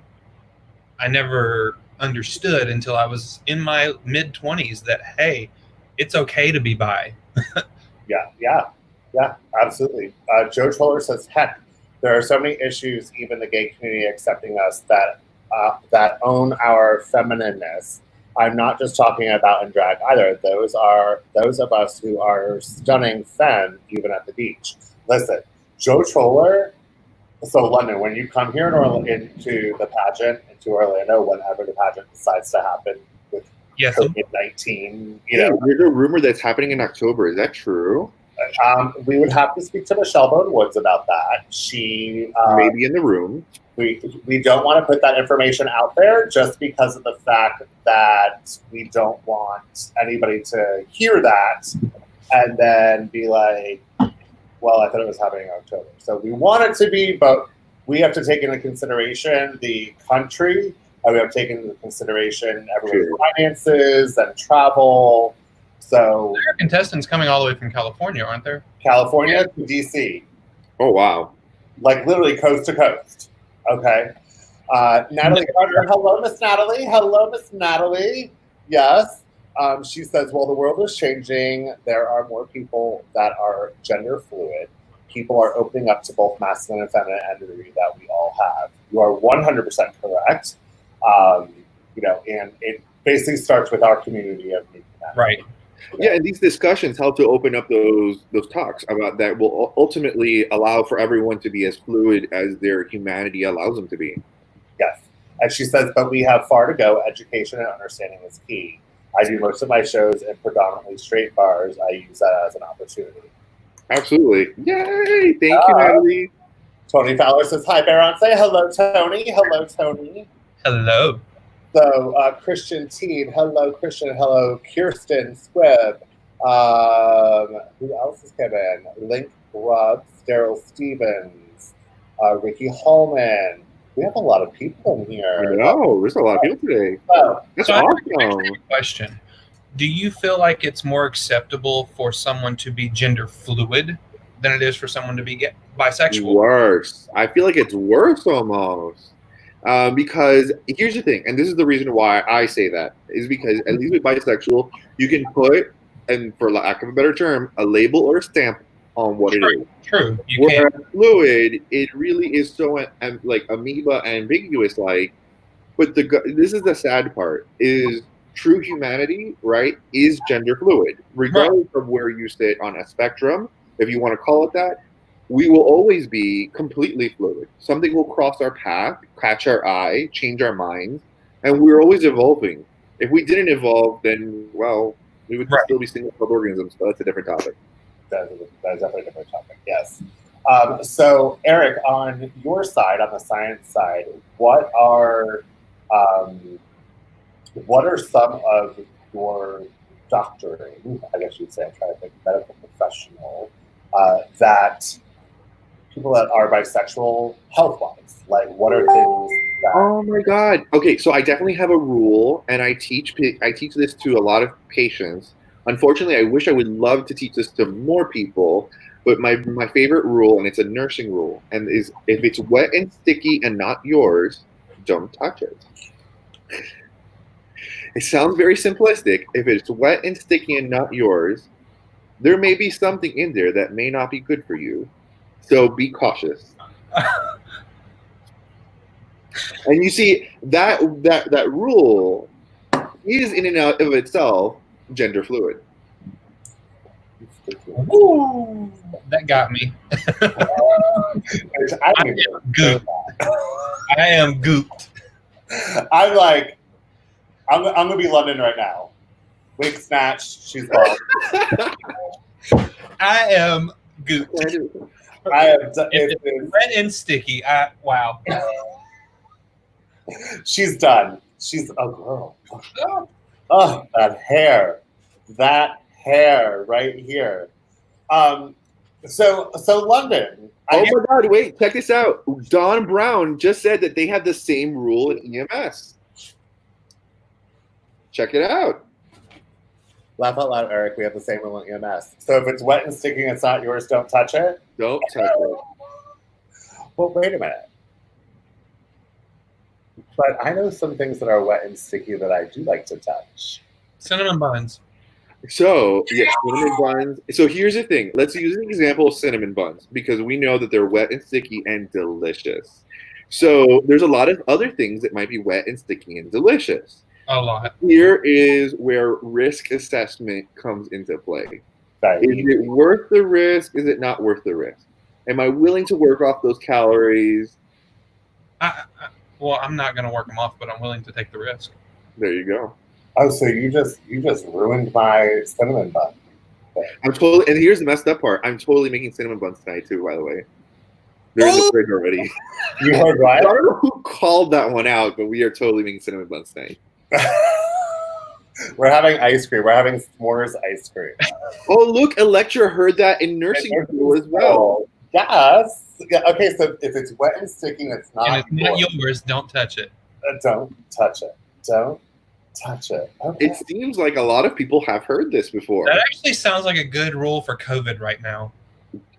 I never understood until I was in my mid-20s that, hey, it's okay to be bi. Yeah, absolutely. Joe Troller says, heck, there are so many issues, even the gay community accepting us, that own our feminineness. I'm not just talking about in drag either. Those are those of us who are stunning femme, even at the beach. Listen, Joe Troller, So London, when you come here into the pageant, into Orlando, whenever the pageant decides to happen with Yes. COVID-19, there's a rumor that's happening in October. Is that true? we would have to speak to Michelle Bone Woods about that. She Maybe in the room. we don't want to put that information out there just because of the fact that we don't want anybody to hear that and then be like, well, I thought it was happening in October. So we want it to be, but we have to take into consideration the country, and we have to take into consideration everyone's finances and travel. So There are contestants coming all the way from California, aren't there? California to DC. Oh, wow. Like literally coast to coast. Okay. Natalie Gardner, hello, Miss Natalie. Hello, Miss Natalie. Yes. She says, well, the world is changing. There are more people that are gender fluid. People are opening up to both masculine and feminine energy that we all have. You are 100% correct. And it basically starts with our community of humanity. Right. Yeah, and these discussions help to open up those talks about that will ultimately allow for everyone to be as fluid as their humanity allows them to be. Yes. And she says, but we have far to go. Education and understanding is key. I do most of my shows in predominantly straight bars. I use that as an opportunity. Absolutely. Yay! Thank you, Natalie. Tony Fowler says, hi, Baron. Say hello, Tony. Hello, Tony. Hello. So, Christian Teen. Hello, Christian. Hello, Kirsten Squibb. Who else is coming? Link Grubbs, Daryl Stevens, Ricky Holman. We have a lot of people in here. I know. There's a lot of people today. Oh, That's So awesome. question. Do you feel like it's more acceptable for someone to be gender fluid than it is for someone to be bisexual? Worse. I feel like it's worse almost. Because here's the thing, and this is the reason why I say that, is because at least with bisexual, you can put, and for lack of a better term, a label or a stamp on what it is. True. You Whereas can't. fluid, it really is so like amoeba ambiguous like. But this is the sad part, is true humanity, right, is gender fluid. Regardless of where you sit on a spectrum, if you want to call it that, we will always be completely fluid. Something will cross our path, catch our eye, change our minds, and we're always evolving. If we didn't evolve, then, well, we would still be single-celled organisms, but that's a different topic. That is definitely a different topic, yes. So, Eric, on your side, on the science side, what are some of your doctoring, I guess you'd say, I'm trying to think, medical professional, that people that are bisexual health-wise, like what are things that... Oh my God. Okay, so I definitely have a rule, and I teach this to a lot of patients. Unfortunately, I wish I would love to teach this to more people, but my favorite rule, and it's a nursing rule, and is if it's wet and sticky and not yours, don't touch it. It sounds very simplistic. If it's wet and sticky and not yours, there may be something in there that may not be good for you. So be cautious. And you see, that rule is in and of itself gender fluid. Woo! That got me. I am gooped. I'm like, I'm gonna be London right now. Wig snatch, she's gone. I am gooped. I am. If it's wet and sticky, wow. She's done. She's a girl. Oh, that hair right here. So London. Oh my God! Wait, check this out. Don Brown just said that they have the same rule in EMS. Check it out. Laugh out loud, Eric. We have the same rule in EMS. So if it's wet and sticky and it's not yours, don't touch it. Don't touch it. Well, wait a minute. But I know some things that are wet and sticky that I do like to touch. Cinnamon buns. So, yes, cinnamon buns. So here's the thing. Let's use an example of cinnamon buns because we know that they're wet and sticky and delicious. So there's a lot of other things that might be wet and sticky and delicious. A lot. Here is where risk assessment comes into play. Is it worth the risk? Is it not worth the risk? Am I willing to work off those calories? Well, I'm not going to work them off, but I'm willing to take the risk. There you go. Oh, so you just ruined my cinnamon bun. I'm totally, and here's the messed up part. I'm totally making cinnamon buns tonight too, by the way. They're in the fridge already. You heard right? I don't know who called that one out, but we are totally making cinnamon buns tonight. We're having ice cream. We're having s'mores ice cream. Oh, look, Electra heard that in nursing school as well. Yes. Yeah, okay, so if it's wet and sticky and it's not, And it's not yours, don't touch it. Don't touch it. Don't touch it. Okay. It seems like a lot of people have heard this before. That actually sounds like a good rule for COVID right now.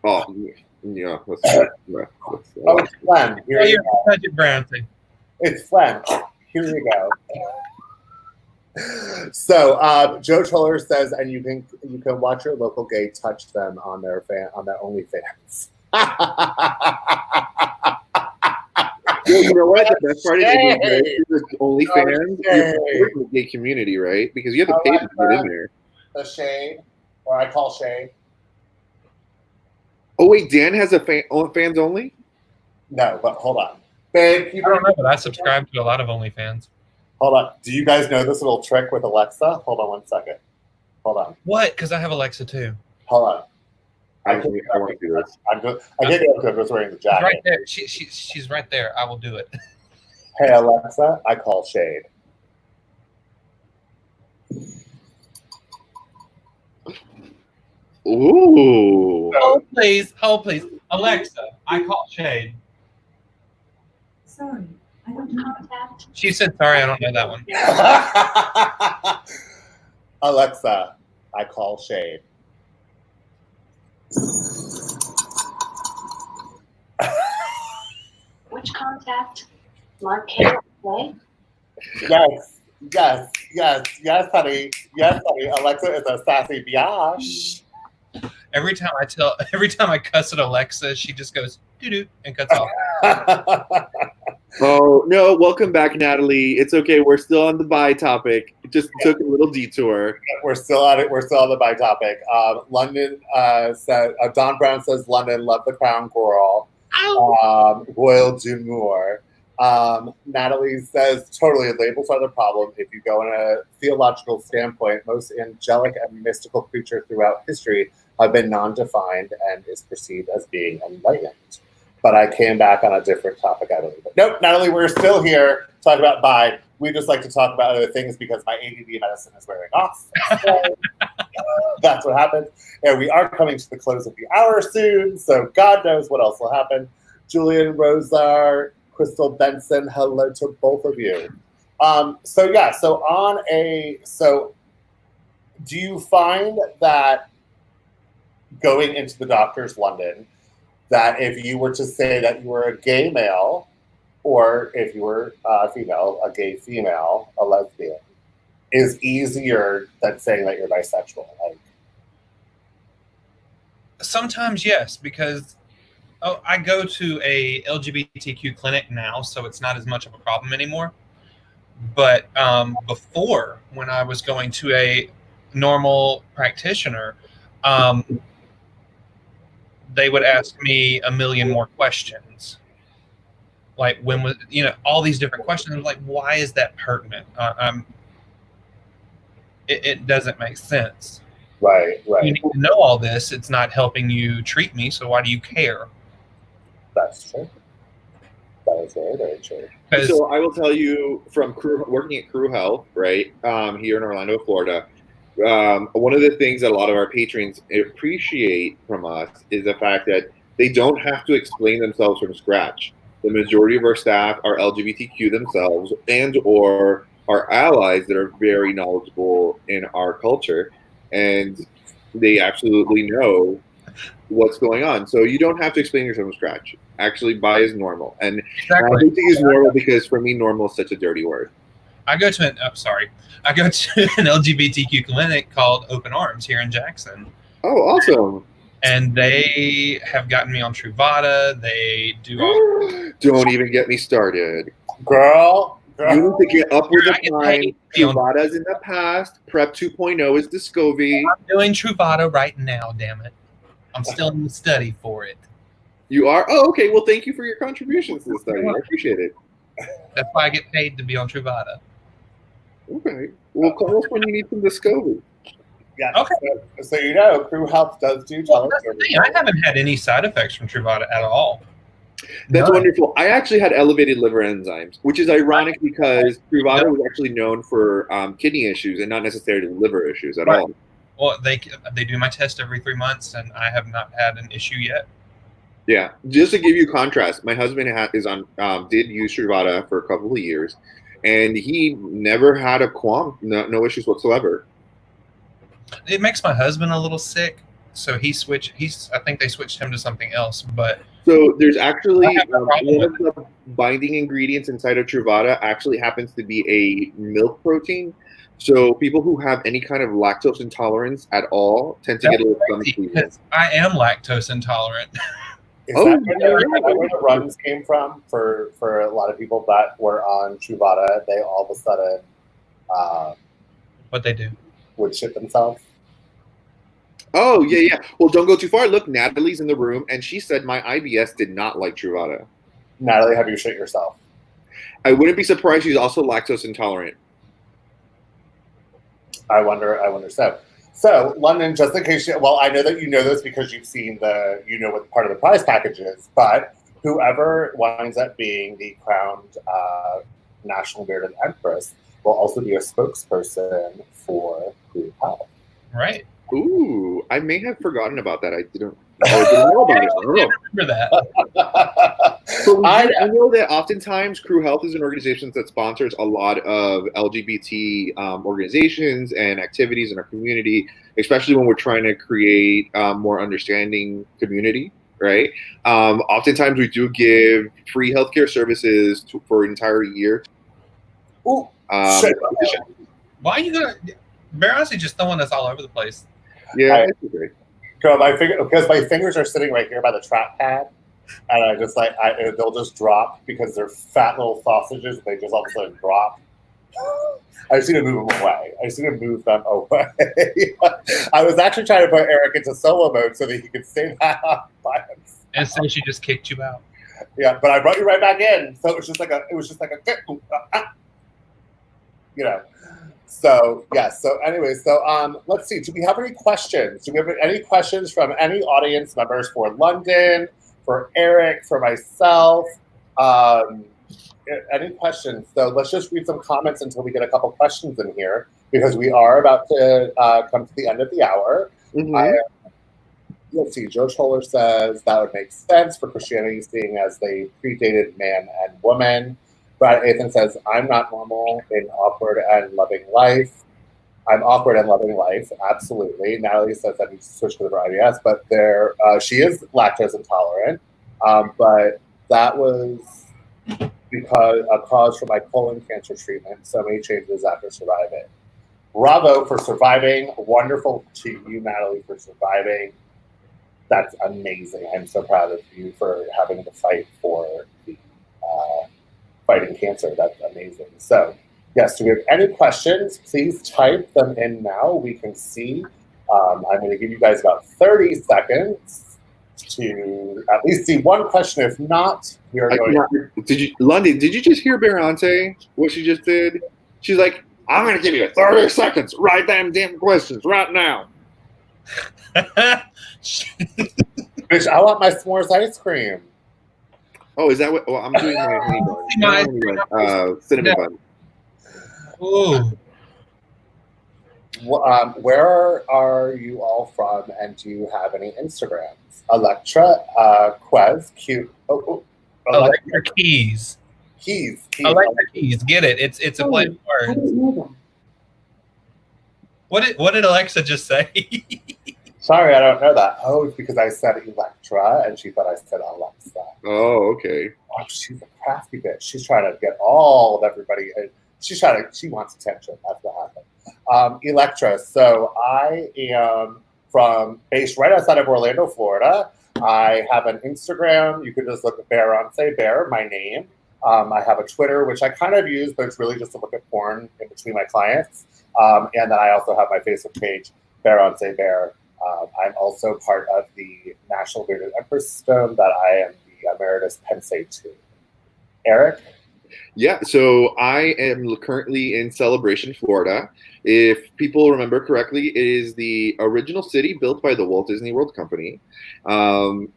Oh, yeah. Oh, it's phlegm. Here you go. Touch it, Branson. It's phlegm. Here you go. So Joe Troller says, and you can watch your local gay touch them on their OnlyFans. Well, you know what? The best part is the OnlyFans. You're supporting the gay community, right? Because you have to pay to get in there. The shade, or I call shade. Oh wait, Dan has a fans only. No, but hold on, babe. I don't know, but I subscribe to a lot of OnlyFans. Hold on. Do you guys know this little trick with Alexa? Hold on 1 second. Hold on. What? Because I have Alexa too. Hold on. I want to do this. I can't get it. I was wearing the jacket. Right there. She's right there. I will do it. Hey Alexa, I call shade. Ooh. Hold please. Alexa, I call shade. Sorry, I don't know. Contact. She said sorry, I don't know that one. Alexa, I call shade. Which contact? Mark Carey. Yes, honey. Yes, honey. Alexa is a sassy biatch. Every time I cuss at Alexa, she just goes doo-doo and cuts off. Oh no! Welcome back, Natalie. It's okay. We're still on the bi topic. It just took a little detour. We're still on it. We're still on the bi topic. London says Don Brown says London love the crown girl. Royal Demure. Natalie says totally labels are the problem. If you go in a theological standpoint, most angelic and mystical creatures throughout history have been non-defined and is perceived as being enlightened. But I came back on a different topic, I believe. But nope, Natalie, we're still here talking about bi. We just like to talk about other things because my ADD medicine is wearing off. So, that's what happened. And we are coming to the close of the hour soon, so God knows what else will happen. Julian Rosar, Crystal Benson, hello to both of you. So do you find that going into the doctor's London, that if you were to say that you were a gay male, or if you were a female, a gay female, a lesbian, is easier than saying that you're bisexual? Like, Sometimes yes, because I go to a lgbtq clinic now, so it's not as much of a problem anymore. But before, when I was going to a normal practitioner, they would ask me a million more questions. Like when was, all these different questions. Like, why is that pertinent? It doesn't make sense. right. You need to know all this. It's not helping you treat me, so why do you care? That's true. That is very, very true. So I will tell you from working at Crew Health, right, here in Orlando, Florida, one of the things that a lot of our patrons appreciate from us is the fact that they don't have to explain themselves from scratch. The majority of our staff are LGBTQ themselves and or are allies that are very knowledgeable in our culture, and they absolutely know what's going on. So you don't have to explain yourself from scratch. Actually, bi is normal. And Exactly. I don't think it's normal because for me, normal is such a dirty word. I go to an LGBTQ clinic called Open Arms here in Jackson. Oh, awesome. And they have gotten me on Truvada. They do all Don't even get me started. Girl. You need to get up with I the get time. paid. Truvada's in the past. Prep 2.0 is Discovery. I'm doing Truvada right now, damn it. I'm still in the study for it. You are? Oh, okay. Well, thank you for your contributions to the study. I appreciate it. That's why I get paid to be on Truvada. Okay. Well, call us when you need some Discovery. Yeah. Okay. So you know, Crew Health does do Well, that's the thing. I teleservices. haven't had any side effects from Truvada at all. That's None. wonderful. I actually had elevated liver enzymes, which is ironic because Truvada was actually known for kidney issues and not necessarily liver issues at Right. all. Well, they do my test every 3 months, and I have not had an issue yet. Yeah. Just to give you contrast, my husband did use Truvada for a couple of years, and he never had a qualm, no issues whatsoever. It makes my husband a little sick, so I think they switched him to something else, but So there's actually I have no problem one of the binding ingredients inside of Truvada actually happens to be a milk protein. So people who have any kind of lactose intolerance at all tend to get a little stomach fever. because I am lactose intolerant. Is Oh, that yeah. where the runs came from for a lot of people that were on Truvada? They all of a sudden What they do. would shit themselves. Oh, yeah. Well, don't go too far. Look, Natalie's in the room, and she said my IBS did not like Truvada. Natalie, have you shit yourself? I wouldn't be surprised she's also lactose intolerant. I wonder so. So, London, just in case well, I know that you know this because you've seen what part of the prize package is, but whoever winds up being the crowned National Bearded Empress will also be a spokesperson for Crew Health. Right. Ooh, I may have forgotten about that. I didn't know about it. I don't know. Remember that. So I know that oftentimes Crew Health is an organization that sponsors a lot of LGBT organizations and activities in our community, especially when we're trying to create more understanding community, right? Oftentimes we do give free healthcare services for an entire year. Ooh, Why are you gonna? Beyonce just throwing us all over the place. Yeah, that's great. Because my fingers are sitting right here by the trap pad, and I just they'll just drop because they're fat little sausages. They just all of a sudden drop. I just need to move them away. I was actually trying to put Eric into solo mode so that he could stay that on by himself. And so she just kicked you out. Yeah, but I brought you right back in, so it was just like a you know. So yes. So anyway, let's see. Do we have any questions? Do we have any questions from any audience members for London, for Eric, for myself? Any questions? So let's just read some comments until we get a couple questions in here because we are about to come to the end of the hour. Mm-hmm. Let's see. Joe Scholler says that would make sense for Christianity, seeing as they predated man and woman. Brad Athan says, I'm not normal in awkward and loving life. I'm awkward and loving life, absolutely. Natalie says that needs to switch to the IBS, but she is lactose intolerant. But that was because a cause for my colon cancer treatment. So many changes after surviving. Bravo for surviving. Wonderful to you, Natalie, for surviving. That's amazing. I'm so proud of you for having to fight for the fighting cancer. That's amazing. So, yes, do we have any questions? Please type them in now. We can see. I'm going to give you guys about 30 seconds to at least see one question. If not, we are going London, did you just hear Beyonce, what she just did? She's like, I'm going to give you 30 seconds. Write them damn questions right now. Bitch, I want my s'mores ice cream. Oh, is that what? Well, I'm doing my honey bun. Cinnamon bun. Ooh. Where are you all from, and do you have any Instagrams? Electra, Quez, cute. Electra Keys. Keys. Electra Keys. Get it? It's a play of words. What did Alexa just say? Sorry, I don't know that. Oh, it's because I said Electra, and she thought I said Alexa. Oh, okay. Oh, she's a crafty bitch. She's trying to get all of everybody. She wants attention. That's what happened. Electra. So I am based right outside of Orlando, Florida. I have an Instagram. You can just look at Bear, my name. I have a Twitter, which I kind of use, but it's really just to look at porn in between my clients. And then I also have my Facebook page, Bear. I'm also part of the National Bearded Empress System that I am the Emeritus Pensei to. Eric? Yeah, so I am currently in Celebration, Florida. If people remember correctly, it is the original city built by the Walt Disney World Company. My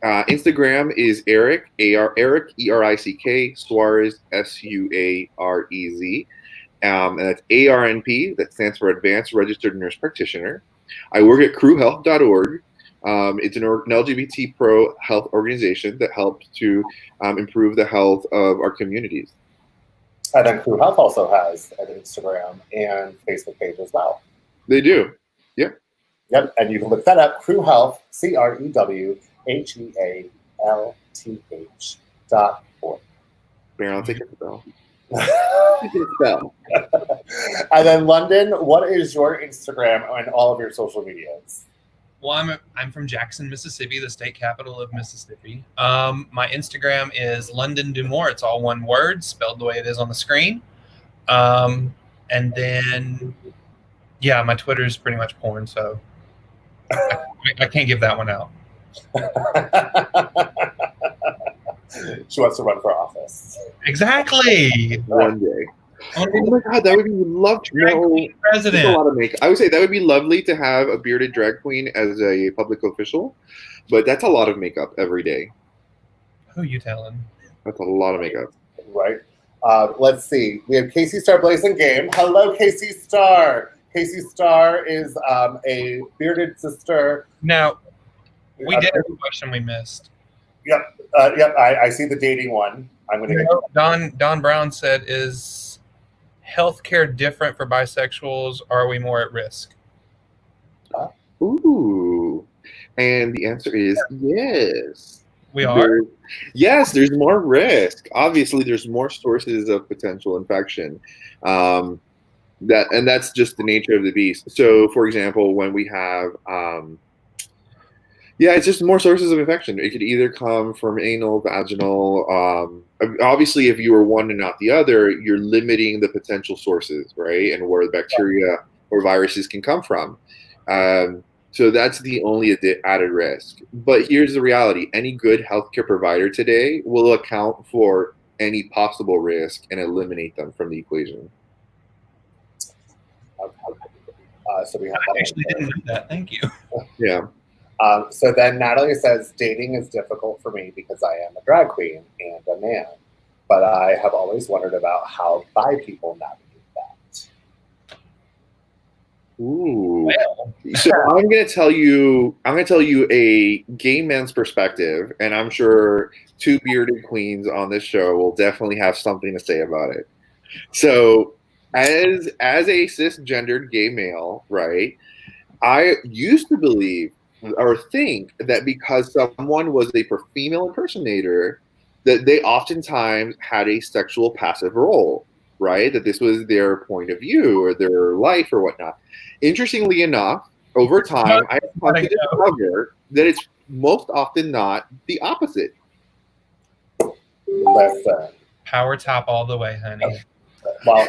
Instagram is Eric, Eric, Erick, Suarez, Suarez. And that's ARNP, that stands for Advanced Registered Nurse Practitioner. I work at crewhealth.org. It's an LGBT pro health organization that helps to improve the health of our communities. And then Crew Health also has an Instagram and Facebook page as well. They do. Yep. Yep. And you can look that up, Crew Health, CREWHEALTH.org. Baron, I'll take it spell. And then London, what is your Instagram and all of your social medias? Well, I'm from Jackson, Mississippi, the state capital of Mississippi. My Instagram is London Do More. It's all one word, spelled the way it is on the screen. And then, yeah, my Twitter is pretty much porn, so I can't give that one out. She wants to run for office. Exactly. One day. Oh my God, that would be lovely. No, president. A lot of makeup. I would say that would be lovely to have a bearded drag queen as a public official, but that's a lot of makeup every day. Who are you telling? That's a lot of makeup. Right. Let's see. We have Casey Star Blazing Game. Hello, Casey Star. Casey Star is a bearded sister. Now, we did have a question we missed. Yep. Yep. I see the dating one. I'm going to get Don Brown said, is healthcare different for bisexuals? Or are we more at risk? Ooh. And the answer is yes. We are? Yes, there's more risk. Obviously, there's more sources of potential infection. That's just the nature of the beast. So, for example, when we have it's just more sources of infection. It could either come from anal, vaginal. Obviously, if you are one and not the other, you're limiting the potential sources, right? And where the bacteria or viruses can come from. So that's the only added risk. But here's the reality. Any good healthcare provider today will account for any possible risk and eliminate them from the equation. So we have I actually didn't know that. Thank you. Yeah. So then Natalie says, dating is difficult for me because I am a drag queen and a man, but I have always wondered about how bi people navigate that. Ooh. So I'm going to tell you a gay man's perspective, and I'm sure two bearded queens on this show will definitely have something to say about it. So as a cisgendered gay male, right, I used to believe or think that because someone was a female impersonator, that they oftentimes had a sexual passive role, right? That this was their point of view or their life or whatnot. Interestingly enough, over time, I have come to discover that it's most often not the opposite. Listen. Power top all the way, honey. Well,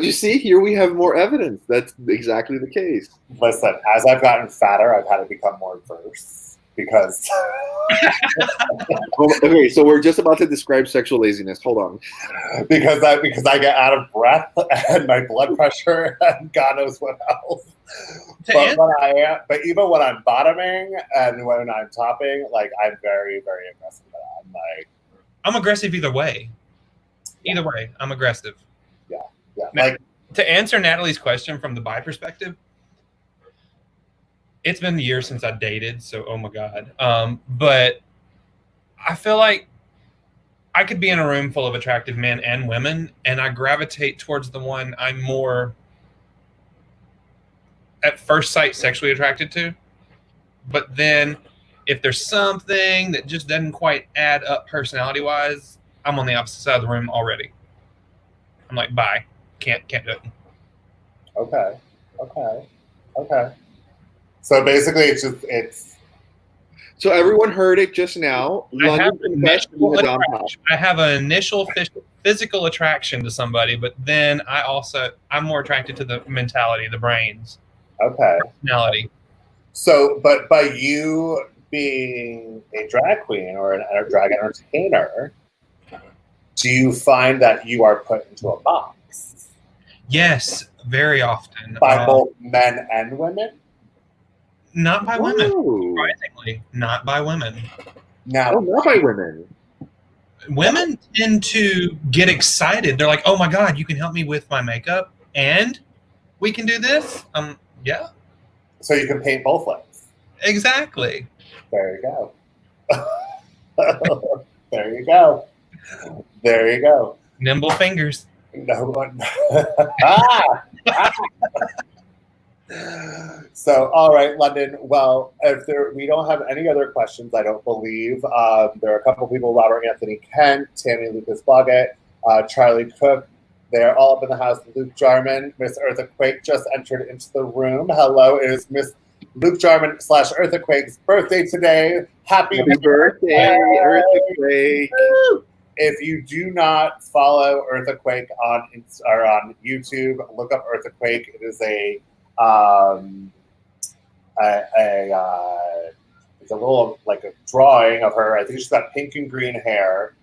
you see, here we have more evidence. That's exactly the case. Listen, as I've gotten fatter, I've had to become more verse because. Okay, so we're just about to describe sexual laziness. Hold on. because I get out of breath and my blood pressure and God knows what else. But even when I'm bottoming and when I'm topping, like I'm very, very aggressive. I'm aggressive either way. Either way, I'm aggressive. Yeah. Now, like to answer Natalie's question from the bi perspective, it's been years since I dated, so oh my God. But I feel like I could be in a room full of attractive men and women, and I gravitate towards the one I'm more at first sight sexually attracted to. But then if there's something that just doesn't quite add up personality-wise, I'm on the opposite side of the room already. I'm like, bye. Can't do it. Okay. So basically, it's. So everyone heard it just now. I have an initial physical attraction to somebody, but then I'm more attracted to the mentality, the brains. Okay. personality. So, but by you being a drag queen or a drag entertainer, do you find that you are put into a box Yes, very often. by both men and women? Not by women. Whoa. Surprisingly, not by women. Now, Oh, not by women. Women tend to get excited. They're like, "Oh my God, you can help me with my makeup, and we can do this." Yeah, so you can paint both ways. exactly. There you go. There you go. There you go. Nimble fingers. No one. Ah! So, all right, London. Well, if we don't have any other questions, I don't believe. There are a couple people: Robert Anthony Kent, Tammy Lucas Boggett, Charlie Cook. They're all up in the house. Luke Jarman, Miss Earthquake just entered into the room. Hello, it is Miss Luke Jarman / Earthquake's birthday today. Happy birthday, Earthquake! If you do not follow Earthquake on YouTube, look up Earthquake. It is it's a little like a drawing of her. I think she's got pink and green hair.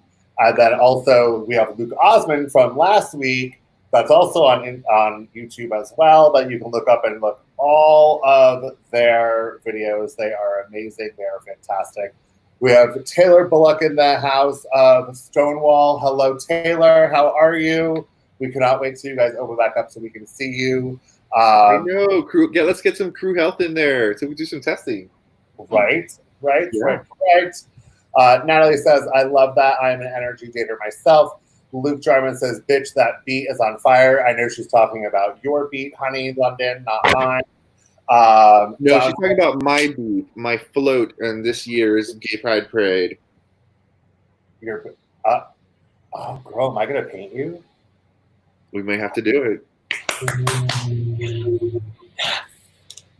And then also we have Luke Osmond from last week. That's also on YouTube as well. That you can look up and look all of their videos. They are amazing. They are fantastic. We have Taylor Bullock in the house of Stonewall. Hello, Taylor. How are you? We cannot wait till you guys open back up so we can see you. I know, crew. Yeah, let's get some crew health in there so we do some testing. Right. Yeah. Natalie says, I love that. I'm an energy dater myself. Luke Jarman says, bitch, that beat is on fire. I know she's talking about your beat, honey, London, not mine. No, she's talking about my beat, my float, and this year's Gay Pride Parade. Oh, girl, am I going to paint you? We may have to do it.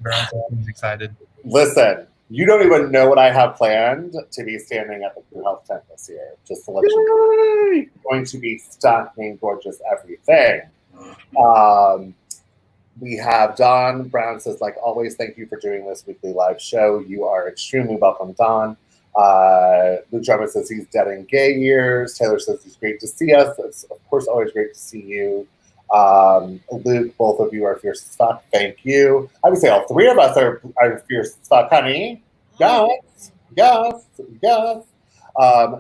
Brown's excited. Listen, you don't even know what I have planned to be standing at the Crew Health tent this year. Just to let you know. It's going to be stunning, gorgeous, everything. We have Don Brown says, like always, thank you for doing this weekly live show. You are extremely welcome, Don. Luke Jarman says he's dead in gay years. Taylor says he's great to see us. It's, of course, always great to see you. Luke, both of you are fierce as fuck. Thank you. I would say all three of us are fierce as fuck, honey. Yes.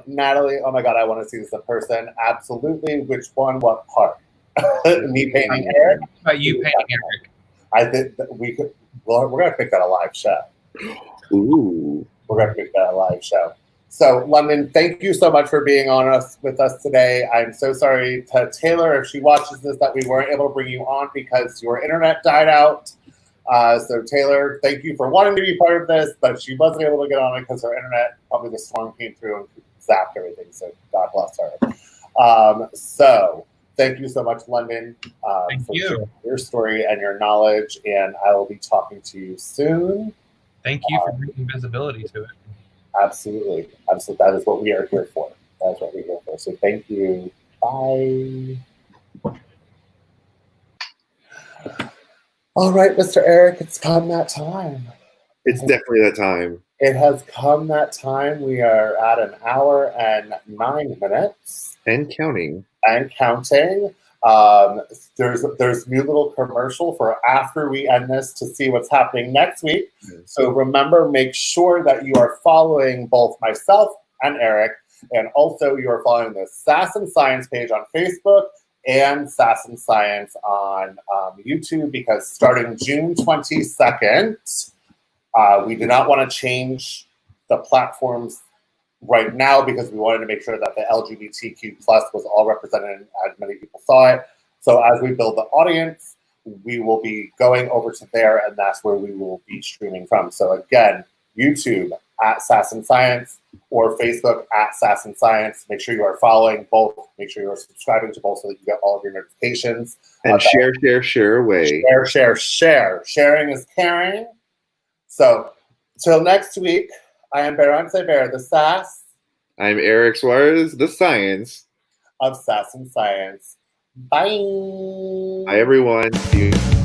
Natalie, oh my God, I want to see this in person. Absolutely. Which one? What part? Me painting Eric? About you painting Eric. I think that we could. Well, we're gonna make that a live show. Ooh. We're gonna make that a live show. So, London, thank you so much for being with us today. I'm so sorry to Taylor if she watches this that we weren't able to bring you on because your internet died out. So, Taylor, thank you for wanting to be part of this, but she wasn't able to get on it because her internet, probably the storm came through and zapped everything. So, God bless her. So, thank you so much, London, for your story and your knowledge. And I will be talking to you soon. Thank you for bringing visibility to it. Absolutely. That is what we are here for. That's what we're here for. So thank you. Bye. All right, Mr. Eric, it's come that time. It's definitely that time. It has come that time. We are at an hour and 9 minutes. And counting. And counting. There's new little commercial for after we end this to see what's happening next week. So remember, make sure that you are following both myself and Eric, and also you are following the Sass&Science page on Facebook and Sass&Science on YouTube, because starting June 22nd, we do not want to change the platforms right now because we wanted to make sure that the LGBTQ plus was all represented and as many people saw it. So as we build the audience, we will be going over to there, and that's where we will be streaming from. So again, YouTube at Sass&Science or Facebook at Sass&Science. Make sure you are following both. Make sure you are subscribing to both so that you get all of your notifications. And share away. Share. Sharing is caring. So till next week, I am Berance Bear, the Sass. I'm Eric Suarez, the Science of Sass&Science. Bye. Hi, everyone. See you.